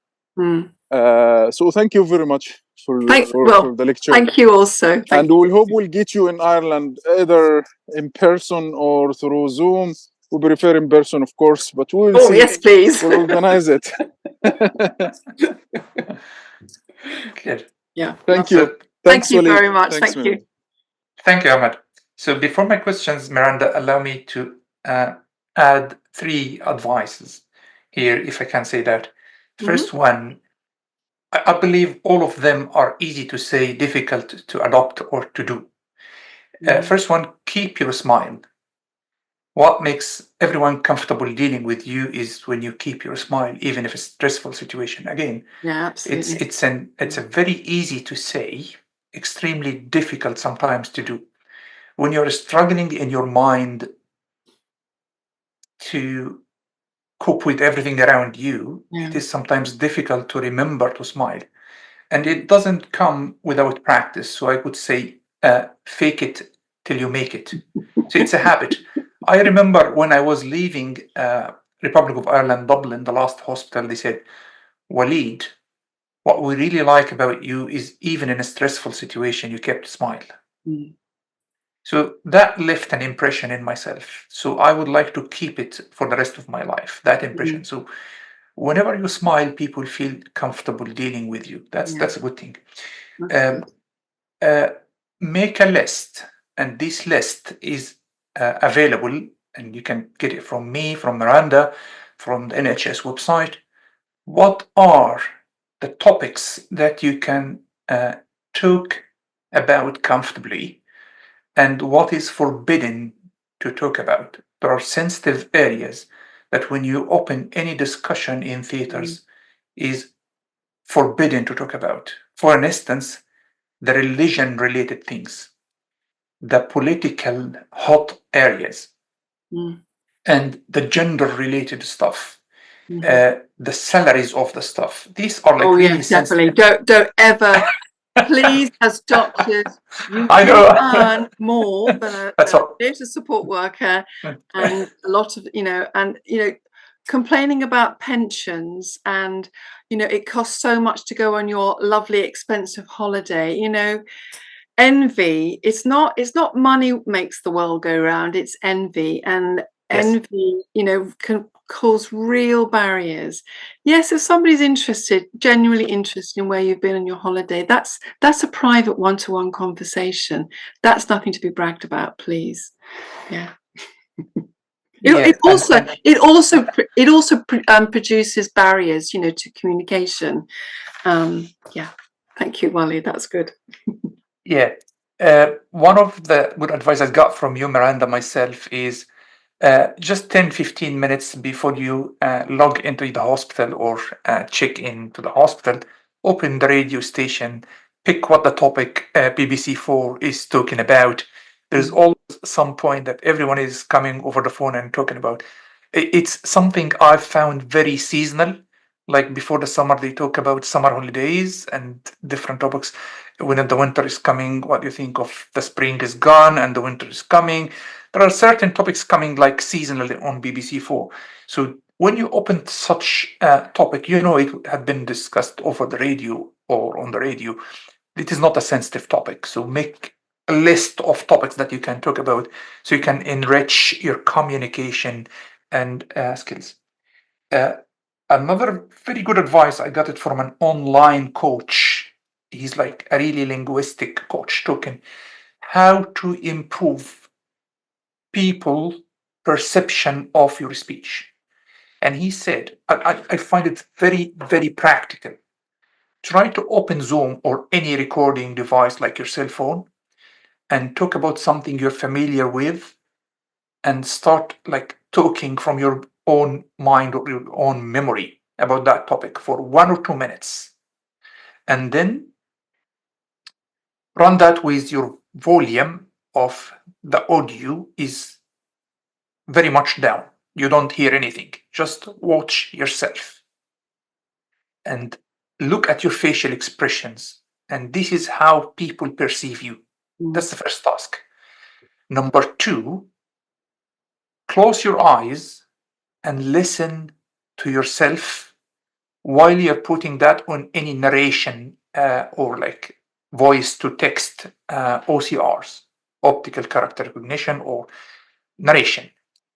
So thank you very much for the lecture. Thank you also. And we'll hope we'll get you in Ireland either in person or through Zoom. We prefer in person, of course, but we'll see. Yes, please. We'll organize it. Good. Yeah. Thank you. Thank you very much. Thank you. Thank you, Ahmed. So before my questions, Miranda, allow me to add 3 advices here, if I can say that. First one, I believe all of them are easy to say, difficult to adopt or to do. First one, keep your smile. What makes everyone comfortable dealing with you is when you keep your smile, even if it's a stressful situation. Again, absolutely. It's a very easy to say, extremely difficult sometimes to do. When you're struggling in your mind to cope with everything around you, it is sometimes difficult to remember to smile. And it doesn't come without practice. So I would say, fake it till you make it. So it's a habit. I remember when I was leaving Republic of Ireland, Dublin, the last hospital, they said, Walid, what we really like about you is even in a stressful situation, you kept a smile. So that left an impression in myself. So I would like to keep it for the rest of my life, that impression. So whenever you smile, people feel comfortable dealing with you. That's a good thing. Make a list, and this list is available and you can get it from me, from Miranda, from the NHS website. What are the topics that you can talk about comfortably, and what is forbidden to talk about? There are sensitive areas that when you open any discussion in theaters is forbidden to talk about. For instance, the religion related things, the political hot areas, and the gender related stuff, the salaries of the stuff. These are like Oh really yeah, definitely. sensitive. Don't ever, please, as doctors, you I do know. earn more than a That's all. data support worker, and a lot of complaining about pensions, and it costs so much to go on your lovely expensive holiday. Envy. It's not money makes the world go round. It's envy, and Yes. envy, can cause real barriers. Yes, if somebody's genuinely interested in where you've been on your holiday, that's a private one-to-one conversation. That's nothing to be bragged about, please. Yeah. Yeah, It also produces barriers, to communication. Yeah. Thank you, Wally. That's good. yeah. One of the good advice I got from you, Miranda, myself, is just 10-15 minutes before you log into the hospital or check into the hospital, open the radio station, pick what the topic BBC4 is talking about. There's always some point that everyone is coming over the phone and talking about. It's something I've found very seasonal. Like before the summer, they talk about summer holidays and different topics. When the winter is coming, what do you think of the spring is gone and the winter is coming? There are certain topics coming like seasonally on BBC4. So when you open such a topic, it had been discussed over the radio or on the radio. It is not a sensitive topic. So make a list of topics that you can talk about so you can enrich your communication and skills. Uh, Another very good advice, I got it from an online coach. He's like a really linguistic coach talking how to improve people perception of your speech. And he said, I find it very, very practical. Try to open Zoom or any recording device like your cell phone and talk about something you're familiar with and start like talking from your own mind or your own memory about that topic for 1 or 2 minutes. And then run that with your volume of the audio is very much down. You don't hear anything. Just watch yourself and look at your facial expressions. And this is how people perceive you. That's the first task. Number two, close your eyes and listen to yourself while you're putting that on any narration or like voice to text OCRs, optical character recognition or narration,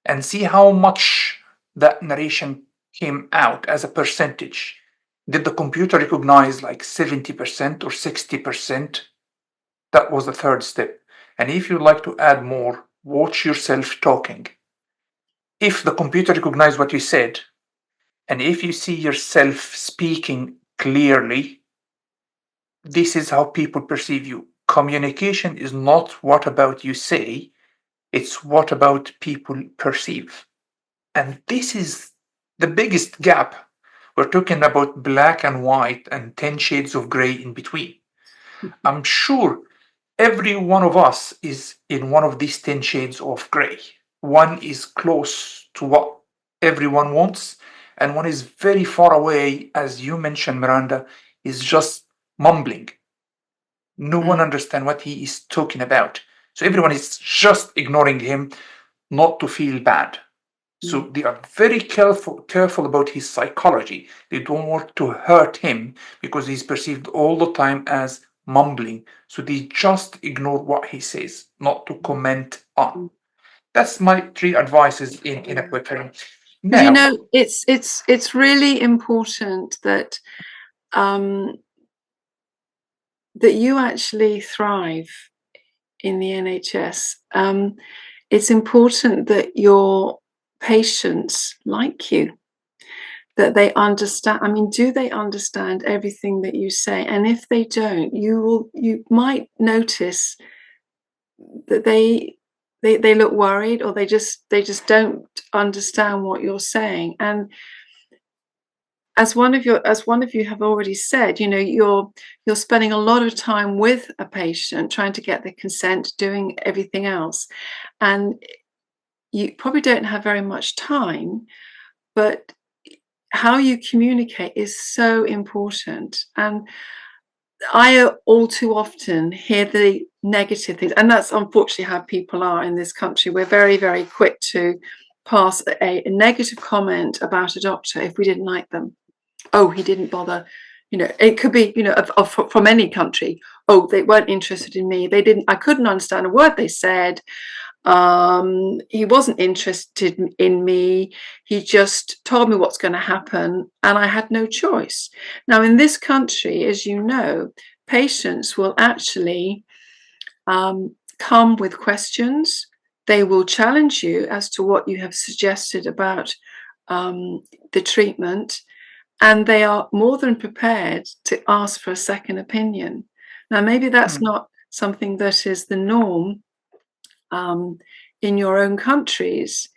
and see how much that narration came out as a percentage. Did the computer recognize like 70% or 60%? That was the third step. And if you'd like to add more, watch yourself talking. If the computer recognized what you said, and if you see yourself speaking clearly, this is how people perceive you. Communication is not what about you say, it's what about people perceive. And this is the biggest gap. We're talking about black and white and 10 shades of gray in between. I'm sure every one of us is in one of these 10 shades of gray. One is close to what everyone wants, and one is very far away, as you mentioned, Miranda, is just mumbling. No one understands what he is talking about. So everyone is just ignoring him, not to feel bad. So they are very careful about his psychology. They don't want to hurt him because he's perceived all the time as mumbling. So they just ignore what he says, not to comment on. That's my three advices in a quick film. Now, it's really important that that you actually thrive in the NHS. it's important that your patients like you, that they understand. I mean, do they understand everything that you say? And if they don't, you might notice that they look worried, or they just don't understand what you're saying. And as one of you have already said, you know, you're spending a lot of time with a patient, trying to get their consent, doing everything else, and you probably don't have very much time, but how you communicate is so important. And I all too often hear the negative things, and that's unfortunately how people are in this country. We're very, very quick to pass a negative comment about a doctor if we didn't like them. Oh, he didn't bother. You know, it could be, you know, from any country. Oh, they weren't interested in me. I couldn't understand a word they said. He wasn't interested in me. He just told me what's going to happen, and I had no choice. Now, in this country, as you know, patients will actually come with questions. They will challenge you as to what you have suggested about the treatment, and they are more than prepared to ask for a second opinion. Now, maybe that's not something that is the norm in your own countries,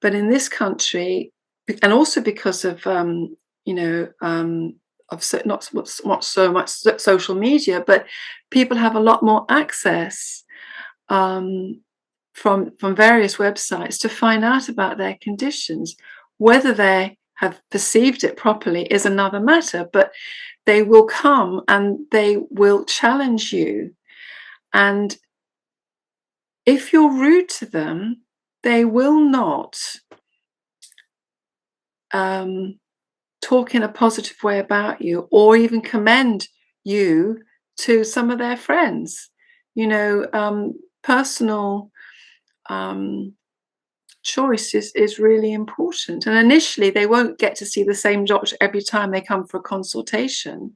but in this country, and also because of not so much social media, but people have a lot more access from various websites to find out about their conditions. Whether they have perceived it properly is another matter, but they will come and they will challenge you. And if you're rude to them, they will not talk in a positive way about you, or even commend you to some of their friends. You know, personal choice is really important. And initially, they won't get to see the same doctor every time they come for a consultation.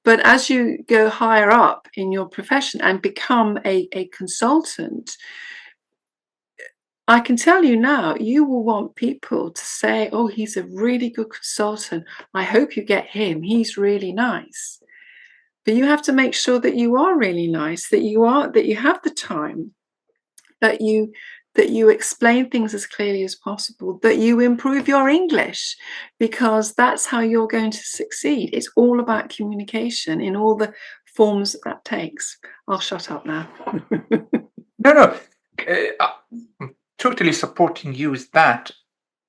But as you go higher up in your profession and become a consultant, I can tell you now, you will want people to say, oh, he's a really good consultant. I hope you get him. He's really nice. But you have to make sure that you are really nice, that you have the time, that you explain things as clearly as possible, that you improve your English, because that's how you're going to succeed. It's all about communication in all the forms that takes. I'll shut up now. No. I'm totally supporting you with that.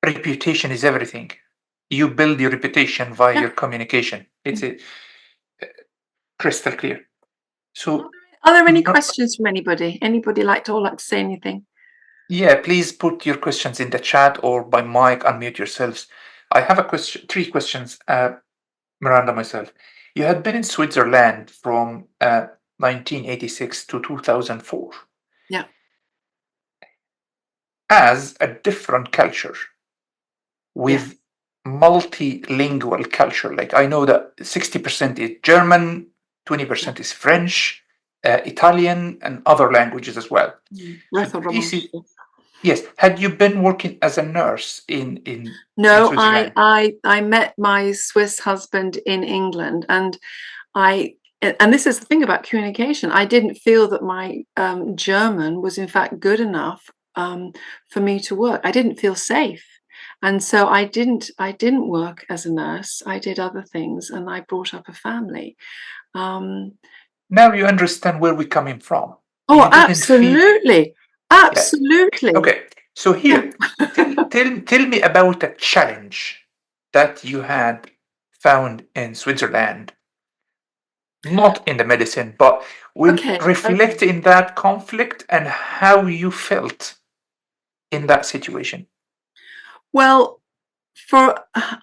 Reputation is everything. You build your reputation via your communication. It's crystal clear. So, are there any questions from anybody? Anybody like to say anything? Yeah, please put your questions in the chat or by mic, unmute yourselves. I have three questions, Miranda, myself. You had been in Switzerland from 1986 to 2004. Yeah. As a different culture with multilingual culture. Like, I know that 60% is German, 20% is French, Italian, and other languages as well. Yes. Had you been working as a nurse in No, in Switzerland? I met my Swiss husband in England, and this is the thing about communication. I didn't feel that my German was in fact good enough for me to work. I didn't feel safe. And so I didn't work as a nurse. I did other things, and I brought up a family. Now you understand where we're coming from. Oh, absolutely. Absolutely. Okay. So here, tell me about a challenge that you had found in Switzerland. Not in the medicine, but reflect in that conflict and how you felt in that situation. Well,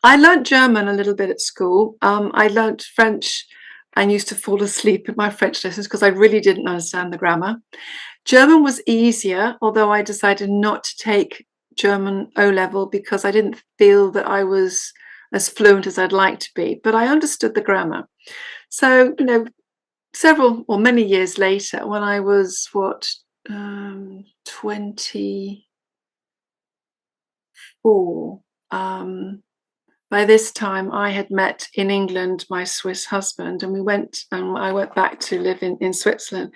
I learned German a little bit at school. I learned French and used to fall asleep in my French lessons because I really didn't understand the grammar. German was easier, although I decided not to take German O-level because I didn't feel that I was as fluent as I'd like to be, but I understood the grammar. So, you know, many years later, when I was 20 24. By this time, I had met in England my Swiss husband, and I went back to live in Switzerland.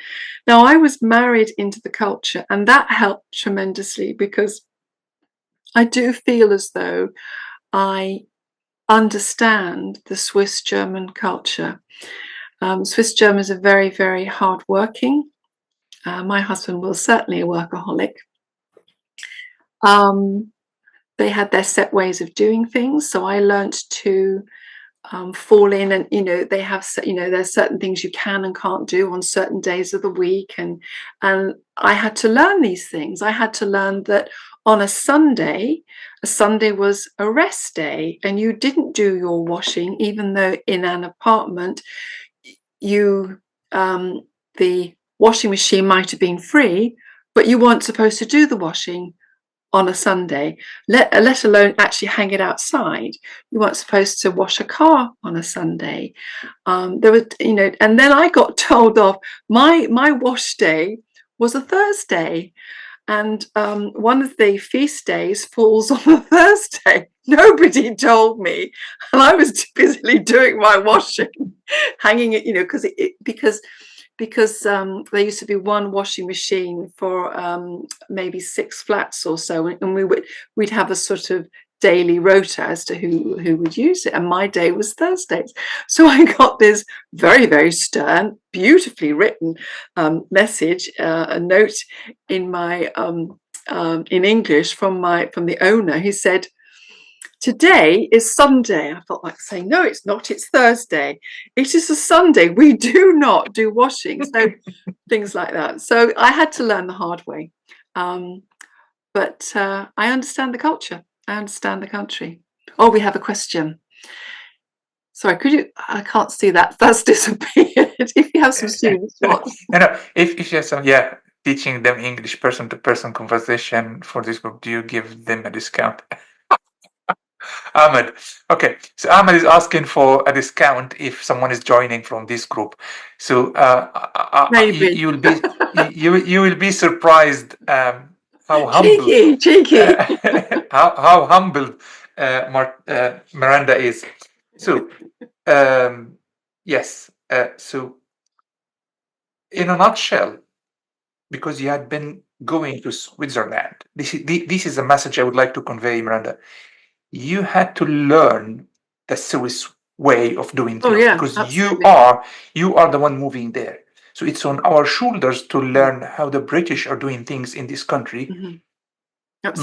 Now, I was married into the culture, and that helped tremendously, because I do feel as though I understand the Swiss-German culture. Swiss Germans are very, very hardworking. My husband was certainly a workaholic. They had their set ways of doing things, so I learnt to fall in, and they have, there's certain things you can and can't do on certain days of the week, and I had to learn these things. I had to learn that on a Sunday was a rest day, and you didn't do your washing, even though in an apartment the washing machine might have been free, but you weren't supposed to do the washing on a Sunday, let alone actually hang it outside. You weren't supposed to wash a car on a Sunday. There was, and then I got told off. My wash day was a Thursday, and one of the feast days falls on a Thursday. Nobody told me, and I was too busily doing my washing, hanging it, because there used to be one washing machine for maybe 6 flats or so, and we'd have a sort of daily rota as to who would use it, and my day was Thursdays. So I got this very, very stern, beautifully written message, a note in my in English from the owner. He said, "Today is Sunday." I felt like saying, "No, it's not. It's Thursday. It is a Sunday. We do not do washing." So things like that. So I had to learn the hard way. But I understand the culture. I understand the country. Oh, we have a question. Sorry, could you? I can't see that. That's disappeared. If you have some students, what? If you have some, teaching them English person-to-person conversation for this group, do you give them a discount? Ahmed. Okay, so Ahmed is asking for a discount if someone is joining from this group. So Maybe. you will be surprised how humble cheeky. how humble Miranda is. So yes. So in a nutshell, because you had been going to Switzerland, this is a message I would like to convey, Miranda. You had to learn the Swiss way of doing things, because absolutely. you are the one moving there. So it's on our shoulders to learn how the British are doing things in this country. Mm-hmm.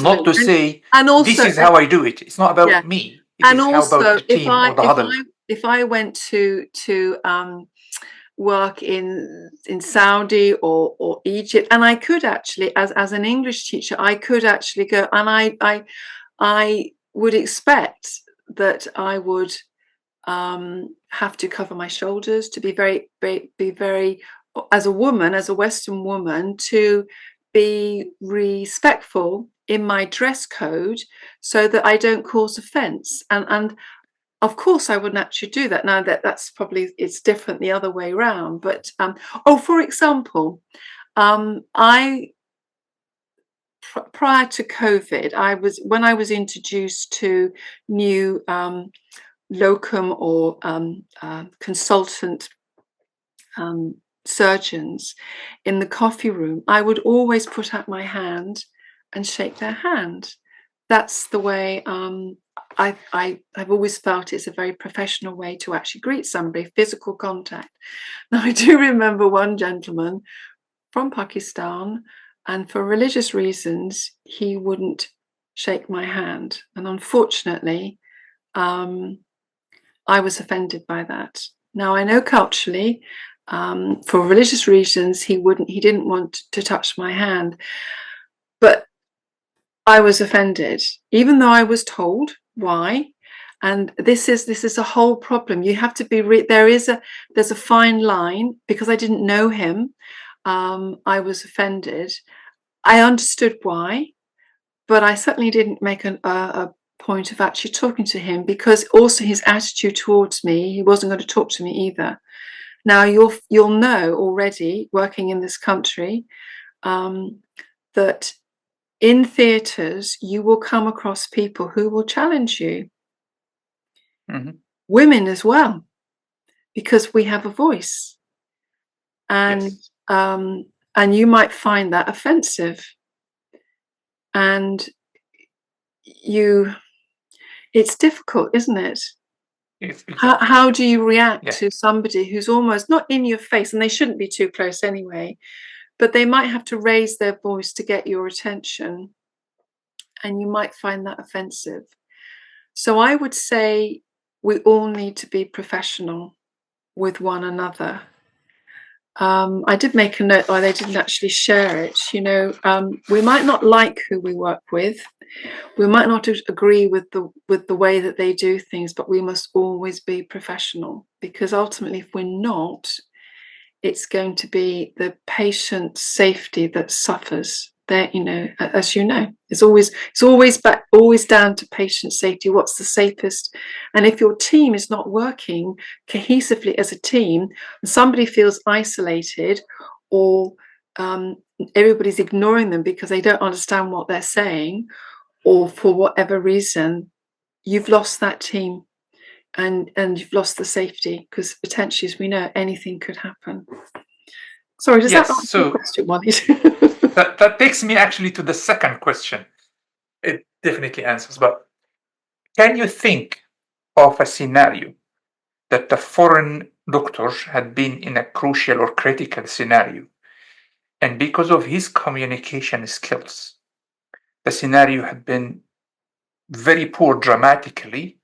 Not to say, and also, this is how I do it. It's not about me. It is how about the team or the huddle. If I went to work in Saudi or Egypt, and I could actually, as an English teacher, I could actually go, and I would expect that I would have to cover my shoulders, to be very, as a woman, as a Western woman, to be respectful in my dress code, so that I don't cause offence. And of course, I wouldn't actually do that. Now that's probably, it's different the other way around. But for example, prior to COVID, when I was introduced to new locum or consultant surgeons in the coffee room, I would always put out my hand and shake their hand. That's the way I've always felt it's a very professional way to actually greet somebody, physical contact. Now, I do remember one gentleman from Pakistan, and for religious reasons, he wouldn't shake my hand. And unfortunately, I was offended by that. Now, I know culturally, for religious reasons, he didn't want to touch my hand, but I was offended, even though I was told why. And this is a whole problem. You have to be there's a fine line, because I didn't know him. I was offended. I understood why, but I certainly didn't make a point of actually talking to him, because also his attitude towards me, he wasn't going to talk to me either. Now, you'll know already, working in this country, that in theatres you will come across people who will challenge you. Mhm. Women as well, because we have a voice, and Yes. and you might find that offensive, and it's difficult, isn't it? Yes, exactly. How do you react Yeah. to somebody who's almost not in your face, and they shouldn't be too close anyway, but they might have to raise their voice to get your attention, and you might find that offensive. So I would say we all need to be professional with one another. I did make a note, or they didn't actually share it. We might not like who we work with. We might not agree with the way that they do things, but we must always be professional, because ultimately, if we're not, it's going to be the patient's safety that suffers. As you know, it's always down to patient safety. What's the safest? And if your team is not working cohesively as a team, and somebody feels isolated, or everybody's ignoring them because they don't understand what they're saying, or for whatever reason, you've lost that team, and you've lost the safety, because potentially, as we know, anything could happen. Sorry, does that Yes. answer your So question, Wally? that takes me actually to the second question. It definitely answers, but can you think of a scenario that the foreign doctor had been in a crucial or critical scenario, and because of his communication skills, the scenario had been very poor dramatically,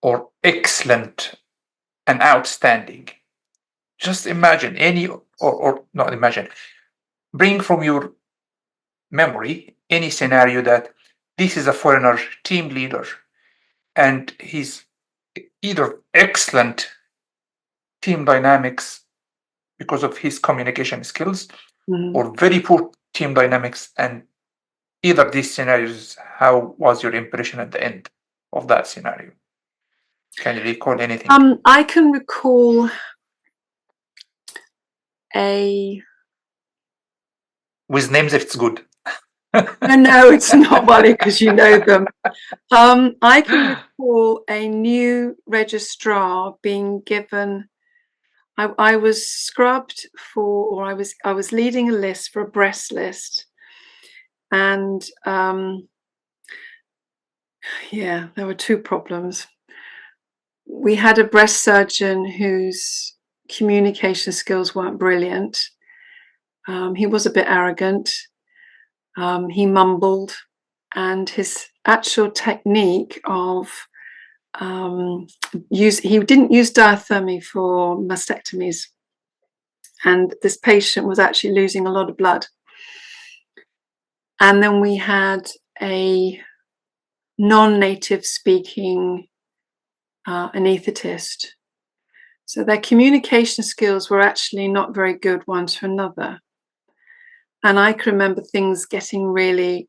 or excellent and outstanding? Just imagine or not imagine, bring from your memory any scenario that this is a foreigner team leader, and he's either excellent team dynamics because of his communication skills, or very poor team dynamics. And either of these scenarios, how was your impression at the end of that scenario? Can you recall anything? I can recall a. With names if it's good. No, it's not, Wally, because you know them. I can recall a new registrar being given. I was scrubbed for, or I was leading a list for a breast list, and there were two problems. We had a breast surgeon whose communication skills weren't brilliant. He was a bit arrogant. He mumbled, and his actual technique of he didn't use diathermy for mastectomies, and this patient was actually losing a lot of blood. And then we had a non-native speaking anaesthetist. So their communication skills were actually not very good one to another. And I can remember things getting really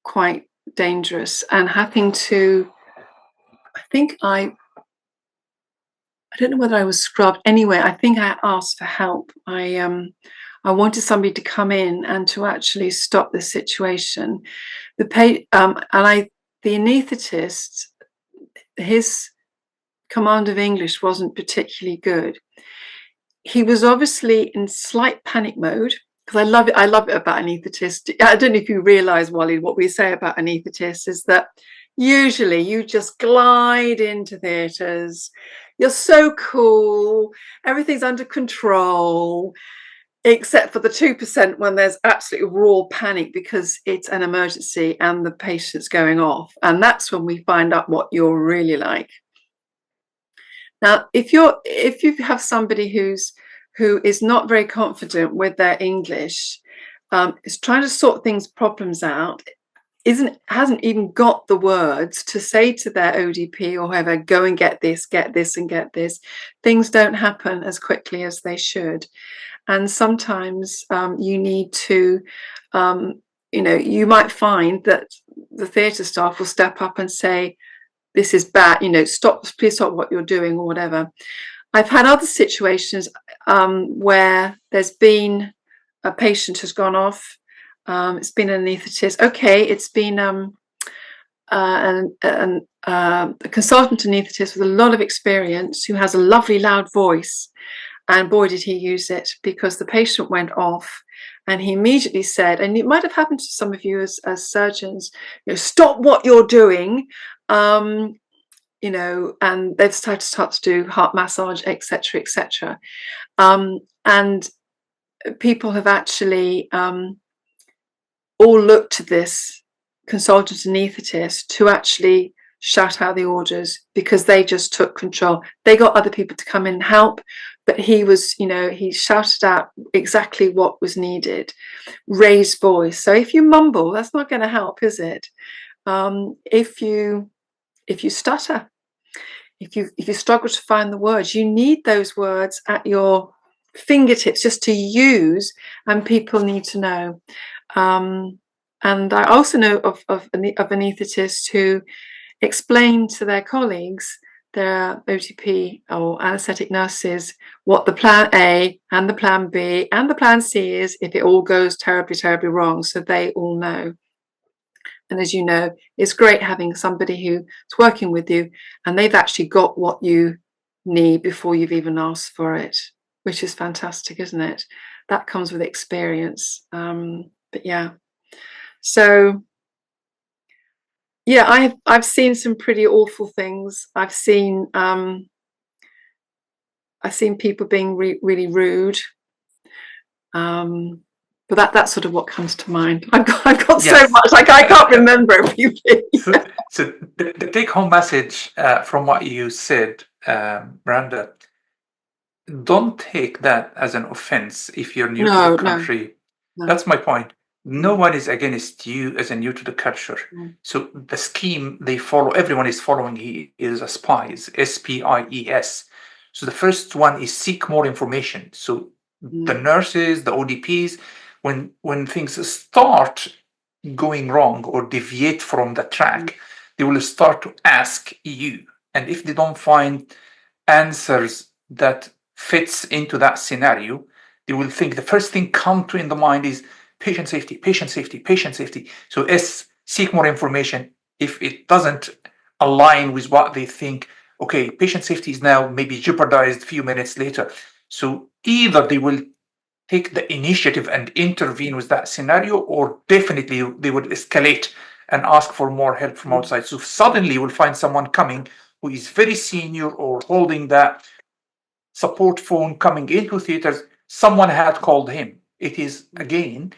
quite dangerous, and having to, I don't know whether I was scrubbed. Anyway, I think I asked for help. I wanted somebody to come in and to actually stop the situation. The anaesthetist, his command of English wasn't particularly good. He was obviously in slight panic mode, because I love it about anaesthetists. I don't know if you realise, Wally, what we say about anaesthetists is that usually you just glide into theatres. You're so cool. Everything's under control, except for the 2% when there's absolutely raw panic because it's an emergency and the patient's going off. And that's when we find out what you're really like. Now, if you have somebody who is not very confident with their English, is trying to sort problems out, hasn't even got the words to say to their ODP or whoever, go and get this, and get this, things don't happen as quickly as they should. And sometimes you need to, you might find that the theatre staff will step up and say, this is bad, please stop what you're doing, or whatever. I've had other situations where there's been a patient has gone off, It's been an anaesthetist. Okay, it's been a consultant anaesthetist with a lot of experience who has a lovely loud voice. And boy, did he use it, because the patient went off and he immediately said, and it might have happened to some of you as surgeons, stop what you're doing, and they've started to do heart massage, etc., etc. And people have actually all looked to this consultant anaesthetist to actually shout out the orders, because they just took control. They got other people to come in and help, but he was, he shouted out exactly what was needed. Raised voice. So if you mumble, that's not going to help, is it? If you stutter, if you struggle to find the words, you need those words at your fingertips just to use, and people need to know. And I also know of anaesthetists who explain to their colleagues, their OTP or anaesthetic nurses, what the plan A and the plan B and the plan C is if it all goes terribly, terribly wrong, so they all know. And as you know, it's great having somebody who's working with you and they've actually got what you need before you've even asked for it, which is fantastic, isn't it? That comes with experience. But yeah, so yeah, I've seen some pretty awful things. I've seen people being really rude. But that's sort of what comes to mind. I've got Yes. so much, like I can't remember everything. So the take-home message from what you said, Miranda, don't take that as an offense if you're new to the country. No. That's my point. No one is against you as a new to the culture. So the scheme they follow, everyone is following is a SPIES, SPIES. So the first one is seek more information. So the nurses, the ODPs, when things start going wrong or deviate from the track, they will start to ask you. And if they don't find answers that fits into that scenario, they will think the first thing come to in the mind is patient safety, patient safety, patient safety. So seek more information. If it doesn't align with what they think, okay, patient safety is now maybe jeopardized a few minutes later. So either they will take the initiative and intervene with that scenario, or definitely they would escalate and ask for more help from outside. So suddenly you will find someone coming who is very senior or holding that support phone coming into theaters. Someone had called him. It is, again,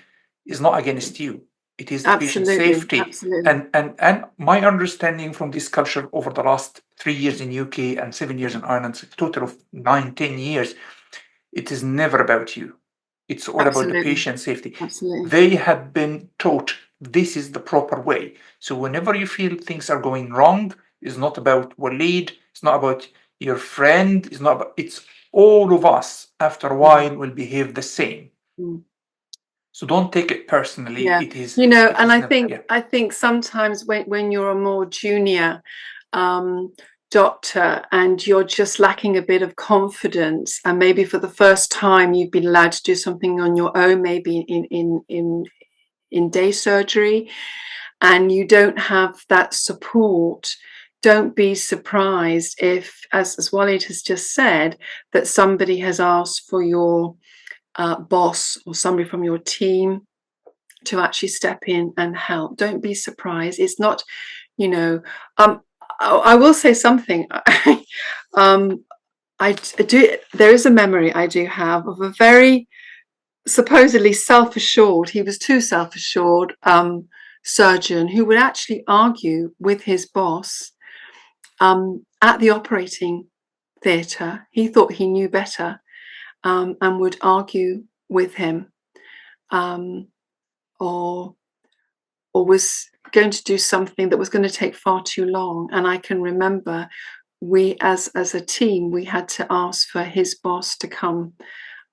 is not against you. It is the patient safety. Absolutely. And my understanding from this culture over the last 3 years in UK and 7 years in Ireland, a total of 9-10 years, it is never about you. It's all about the patient safety. Absolutely. They have been taught this is the proper way. So whenever you feel things are going wrong, it's not about Waleed, it's not about your friend, it's all of us after a while will behave the same. So don't take it personally. Yeah. It is, and I think sometimes when you're a more junior doctor and you're just lacking a bit of confidence, and maybe for the first time you've been allowed to do something on your own, maybe in day surgery, and you don't have that support, don't be surprised if, as Waleed has just said, that somebody has asked for your boss or somebody from your team to actually step in and help. Don't be surprised. It's not, I will say something. I do. There is a memory I do have of a very supposedly self-assured. He was too self-assured surgeon who would actually argue with his boss at the operating theatre. He thought he knew better, and would argue with him, or was going to do something that was going to take far too long. And I can remember we, as a team, we had to ask for his boss to come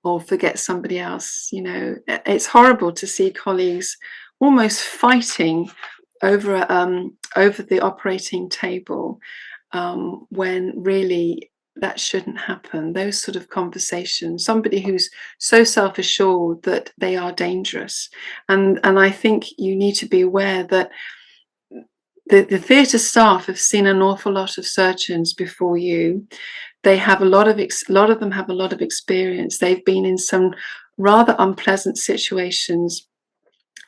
or forget somebody else. It's horrible to see colleagues almost fighting over the operating table, when really that shouldn't happen. Those sort of conversations, somebody who's so self-assured that they are dangerous. And I think you need to be aware that the theatre staff have seen an awful lot of surgeons before you. They have a lot of them have a lot of experience. They've been in some rather unpleasant situations,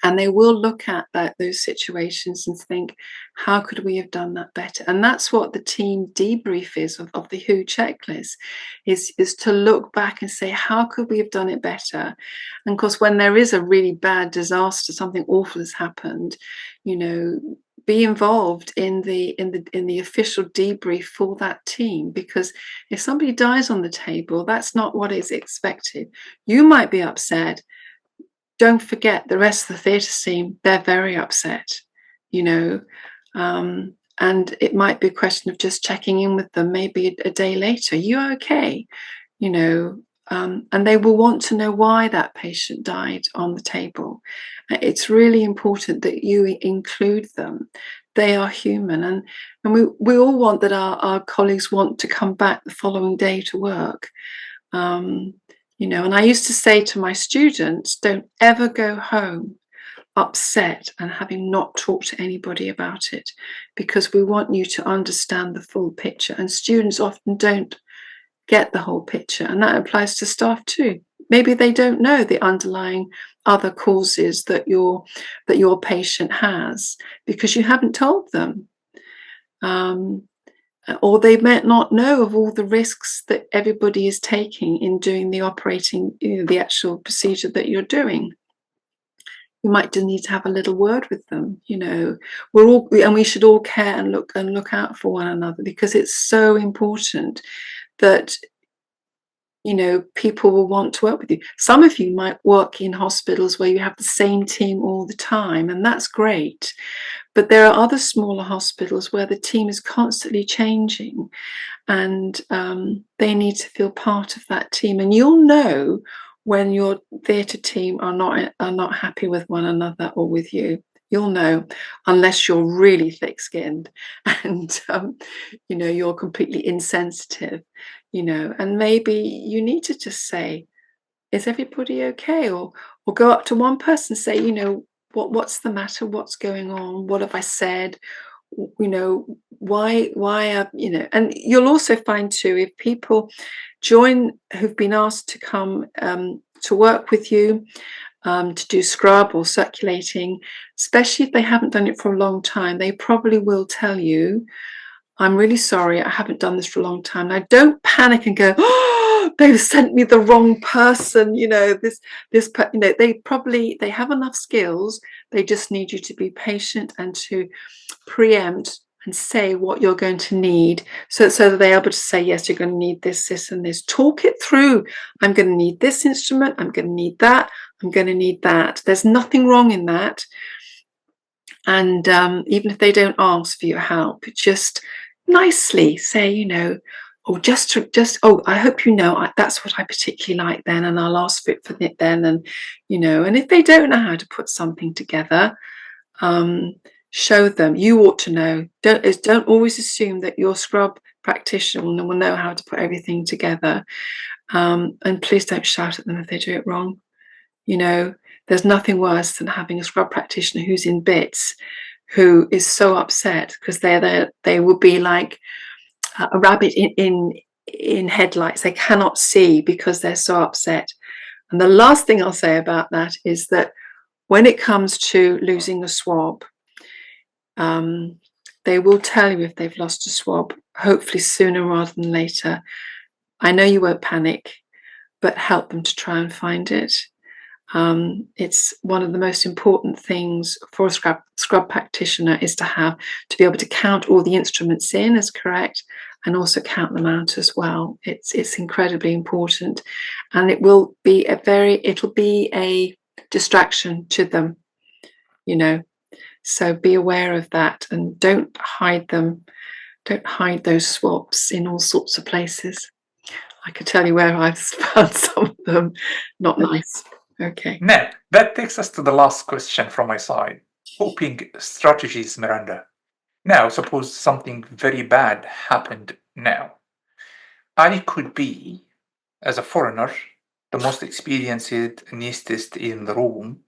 and they will look at those situations and think, how could we have done that better? And that's what the team debrief is of the WHO checklist, is to look back and say, how could we have done it better? And of course, when there is a really bad disaster, something awful has happened, you know, be involved in the official debrief for that team, because if somebody dies on the table, that's not what is expected. You might be upset. Don't forget the rest of the theatre team, they're very upset, you know, and it might be a question of just checking in with them maybe a day later. You okay? You know, and they will want to know why that patient died on the table. It's really important that you include them. They are human, and we all want that our colleagues want to come back the following day to work. You know, and I used to say to my students, don't ever go home upset and having not talked to anybody about it, because we want you to understand the full picture. And students often don't get the whole picture, and that applies to staff too. Maybe they don't know the underlying other causes that your patient has because you haven't told them. Or they might not know of all the risks that everybody is taking in doing the operating, you know, the actual procedure that you're doing. You might just need to have a little word with them. You know, we should all care and look out for one another, because it's so important that, you know, people will want to work with you. Some of you might work in hospitals where you have the same team all the time, and that's great. But there are other smaller hospitals where the team is constantly changing, and they need to feel part of that team. And you'll know when your theatre team are not happy with one another or with you. You'll know, unless you're really thick-skinned and you know, you're completely insensitive, you know, and maybe you need to just say, is everybody okay? Or go up to one person and say, you know, what's the matter? What's going on? What have I said? You know, why you know. And you'll also find too, if people join who've been asked to come to work with you, to do scrub or circulating, especially if they haven't done it for a long time, they probably will tell you, I'm really sorry, I haven't done this for a long time. Now, don't panic and go, oh, they've sent me the wrong person. You know, you know, they have enough skills. They just need you to be patient and to preempt and say what you're going to need, so that they're able to say, yes, you're going to need this, and this. Talk it through. I'm going to need this instrument. I'm going to need that. I'm going to need that. There's nothing wrong in that. And even if they don't ask for your help, just nicely say, you know, or I hope you know that's what I particularly like then, and I'll ask for it then. And you know, and if they don't know how to put something together, show them. You ought to know. Don't always assume that your scrub practitioner will know how to put everything together. And please don't shout at them if they do it wrong. You know, there's nothing worse than having a scrub practitioner who's in bits, who is so upset because they will be like a rabbit in headlights. They cannot see because they're so upset. And the last thing I'll say about that is that when it comes to losing a swab, they will tell you if they've lost a swab, hopefully sooner rather than later. I know you won't panic, but help them to try and find it. It's one of the most important things for a scrub practitioner is to be able to count all the instruments in as correct, and also count them out as well. It's incredibly important, and it'll be a distraction to them, you know. So be aware of that, and don't hide them. Don't hide those swabs in all sorts of places. I could tell you where I've found some of them. Not nice. Okay. Now, that takes us to the last question from my side. Coping strategies, Miranda. Now, suppose something very bad happened now. I could be, as a foreigner, the most experienced anesthetist in the room,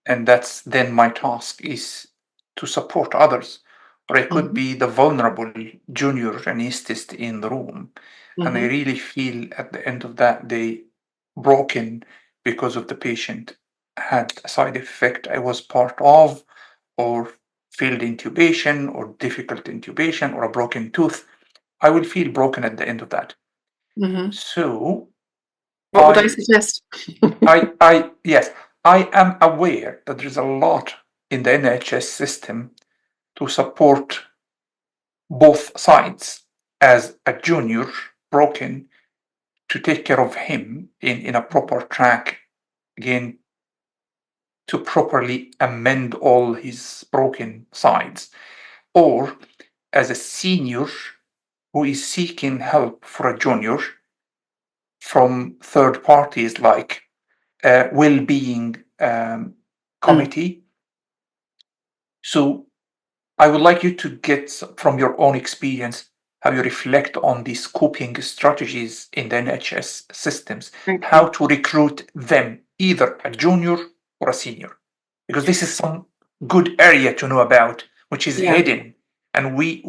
and that's then my task is to support others. Or I could be the vulnerable junior anesthetist in the room, and I really feel at the end of that day broken because of the patient had a side effect I was part of, or failed intubation, or difficult intubation, or a broken tooth. I will feel broken at the end of that. So What would I suggest? yes, I am aware that there's a lot in the NHS system to support both sides. As a junior broken, to take care of him in a proper track, again, to properly amend all his broken sides, or as a senior who is seeking help for a junior from third parties like well-being committee. So I would like you to get from your own experience how you reflect on these coping strategies in the NHS systems, how to recruit them, either a junior or a senior, because this is some good area to know about, which is hidden. And we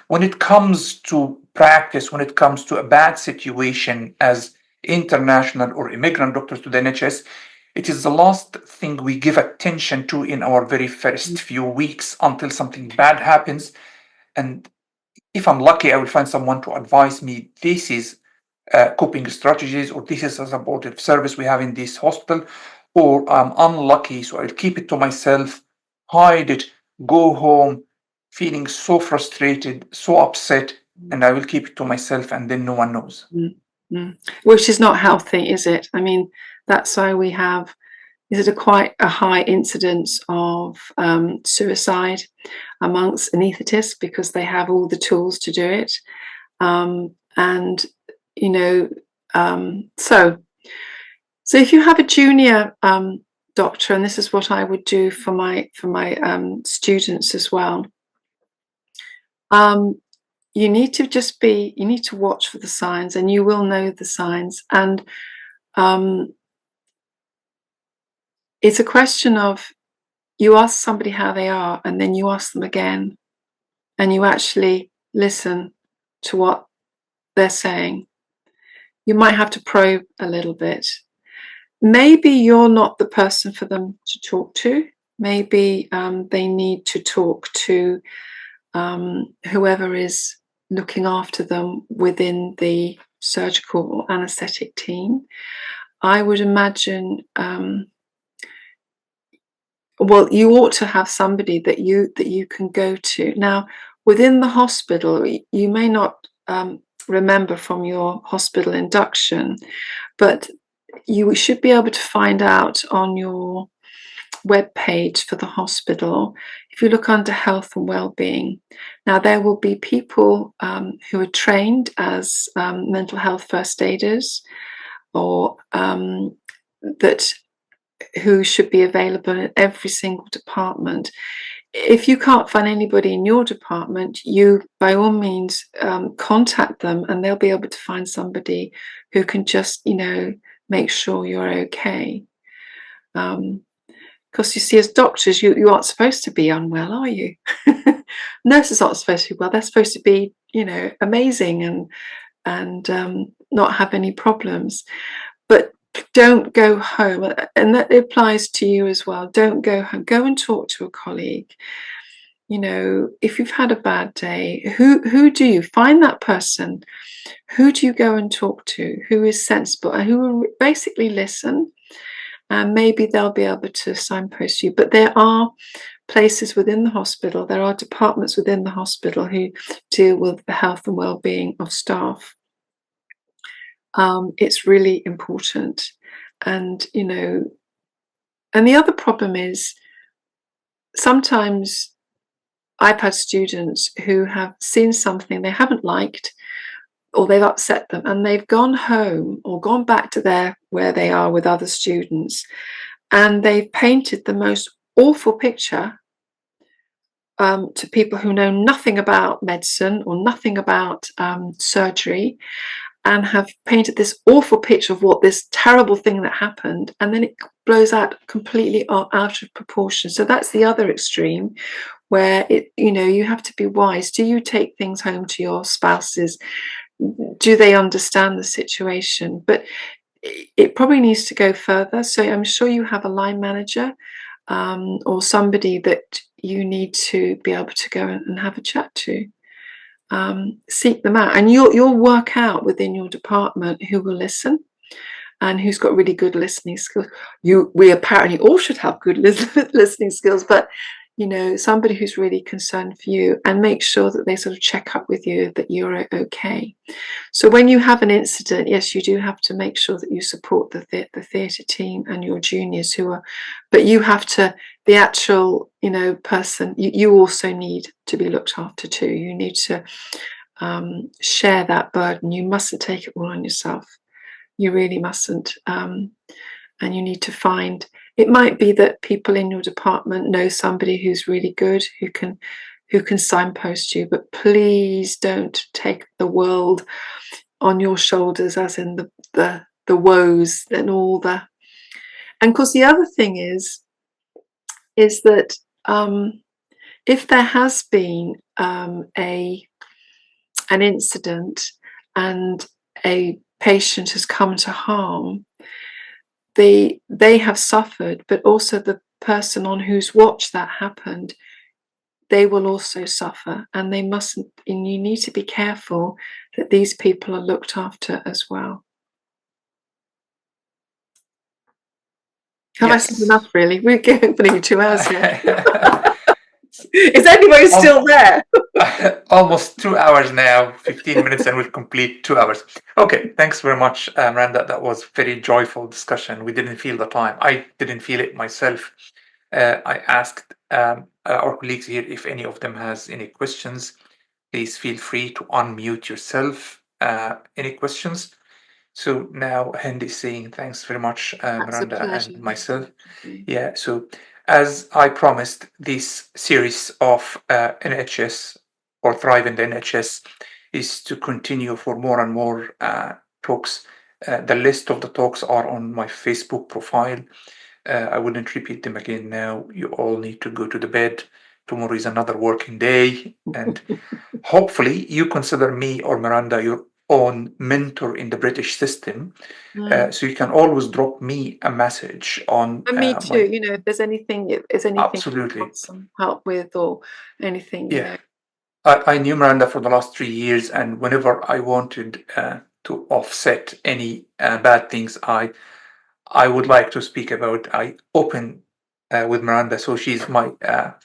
when it comes to practice, when it comes to a bad situation as international or immigrant doctors to the NHS, it is the last thing we give attention to in our very first few weeks until something bad happens. And if I'm lucky, I will find someone to advise me this is coping strategies, or this is a supportive service we have in this hospital, or I'm unlucky, so I'll keep it to myself, hide it, go home, feeling so frustrated, so upset, and I will keep it to myself, and then no one knows. Which is not healthy, is it? I mean, that's why we have, is it quite a high incidence of suicide amongst anaesthetists, because they have all the tools to do it. And, you know, so if you have a junior doctor, and this is what I would do for my students as well, you need to watch for the signs, and you will know the signs. And it's a question of, you ask somebody how they are, and then you ask them again, and you actually listen to what they're saying. You might have to probe a little bit. Maybe you're not the person for them to talk to. Maybe they need to talk to whoever is looking after them within the surgical or anaesthetic team. I would imagine, well, you ought to have somebody that you can go to. Now, within the hospital, you may not remember from your hospital induction, but you should be able to find out on your web page for the hospital, if you look under health and well-being. Now, there will be people who are trained as mental health first aiders, or who should be available in every single department. If you can't find anybody in your department, you by all means contact them, and they'll be able to find somebody who can just, make sure you're okay. Because you see, as doctors, you aren't supposed to be unwell, are you? Nurses aren't supposed to be well. They're supposed to be, amazing and not have any problems. But don't go home, and that applies to you as well. Don't go home. Go and talk to a colleague. If you've had a bad day, who do you find that person? Who do you go and talk to? Who is sensible and who will basically listen? And maybe they'll be able to signpost you. But there are places within the hospital, there are departments within the hospital who deal with the health and well-being of staff. It's really important. And, and the other problem is, sometimes I've had students who have seen something they haven't liked, or they've upset them, and they've gone home or gone back to where they are with other students, and they've painted the most awful picture to people who know nothing about medicine or nothing about surgery, and have painted this awful picture of what this terrible thing that happened, and then it blows out completely out of proportion. So that's the other extreme, where you have to be wise. Do you take things home to your spouses? Do they understand the situation? But it probably needs to go further. So I'm sure you have a line manager, or somebody that you need to be able to go and have a chat to. Seek them out, and you'll work out within your department who will listen and who's got really good listening skills. We apparently all should have good listening skills, but somebody who's really concerned for you, and make sure that they sort of check up with you that you're okay. So when you have an incident, yes, you do have to make sure that you support the theatre team and your juniors but you have to, the actual person, you also need to be looked after too. You need to share that burden. You mustn't take it all on yourself. You really mustn't. And you need to find, it might be that people in your department know somebody who's really good, who can signpost you, but please don't take the world on your shoulders, as in the woes and all the. And of course, the other thing is that if there has been an incident and a patient has come to harm, they have suffered, but also the person on whose watch that happened, they will also suffer, and they mustn't. And you need to be careful that these people are looked after as well. Have I said enough? Really, we're going for 2 hours here. Is anybody still there? Almost 2 hours now, 15 minutes, and we'll complete 2 hours. Okay, thanks very much, Miranda. That was very joyful discussion. We didn't feel the time. I didn't feel it myself. I asked our colleagues here if any of them has any questions. Please feel free to unmute yourself. Any questions? So now Hendy is saying thanks very much, Miranda and myself. Yeah, so as I promised, this series of NHS or Thrive in the NHS is to continue for more and more talks. The list of the talks are on my Facebook profile. I wouldn't repeat them again now. You all need to go to the bed. Tomorrow is another working day. And hopefully you consider me or Miranda your own mentor in the British system. So you can always drop me a message on. And me too. If there's anything, Absolutely. you want some help with or anything. Yeah. I knew Miranda for the last 3 years, and whenever I wanted to offset any bad things I would like to speak about, I open with Miranda. So she's my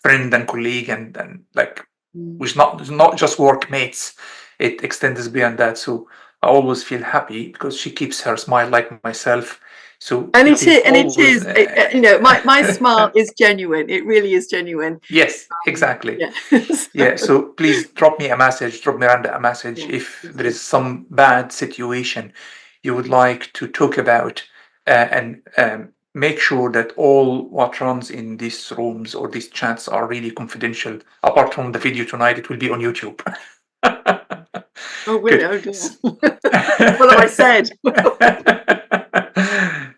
friend and colleague, and like we're not just workmates. It extends beyond that. So I always feel happy because she keeps her smile like myself. So and it is, my smile is genuine. It really is genuine. Yes, exactly. Yes. Yeah. So please drop me a message, drop Miranda a message if there is some bad situation you would like to talk about, and make sure that all what runs in these rooms or these chats are really confidential. Apart from the video tonight, it will be on YouTube. Oh, really? Oh, dear. What have I said?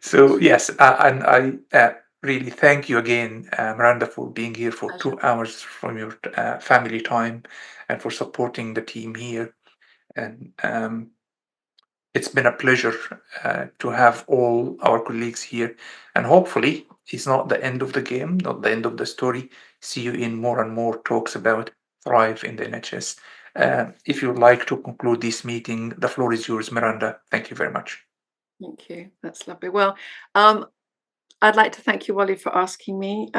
So yes, and I really thank you again, Miranda, for being here for 2 hours from your family time and for supporting the team here. And it's been a pleasure to have all our colleagues here. And hopefully, it's not the end of the game, not the end of the story. See you in more and more talks about Thrive in the NHS. If you'd like to conclude this meeting, the floor is yours, Miranda. Thank you very much. Thank you. That's lovely. Well, I'd like to thank you, Wally, for asking me.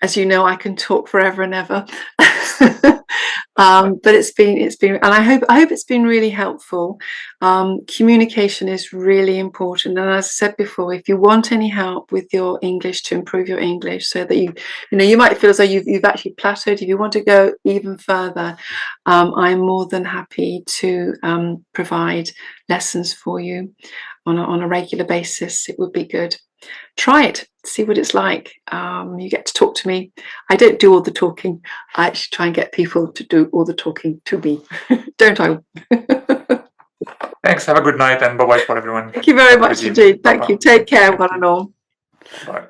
As you know, I can talk forever and ever. But it's been, and I hope it's been really helpful. Communication is really important, and as I said before, if you want any help with your English, to improve your English, so that you might feel as though you've actually plateaued. If you want to go even further, I'm more than happy to provide lessons for you on a regular basis. It would be good. Try it, see what it's like. You get to talk to me. I don't do all the talking. I actually try and get people to do all the talking to me. Don't I? Thanks. Have a good night and bye-bye for everyone. Thank you very much Good evening. indeed. Thank you. Bye-bye. Take care, Thank one you. and all. Bye.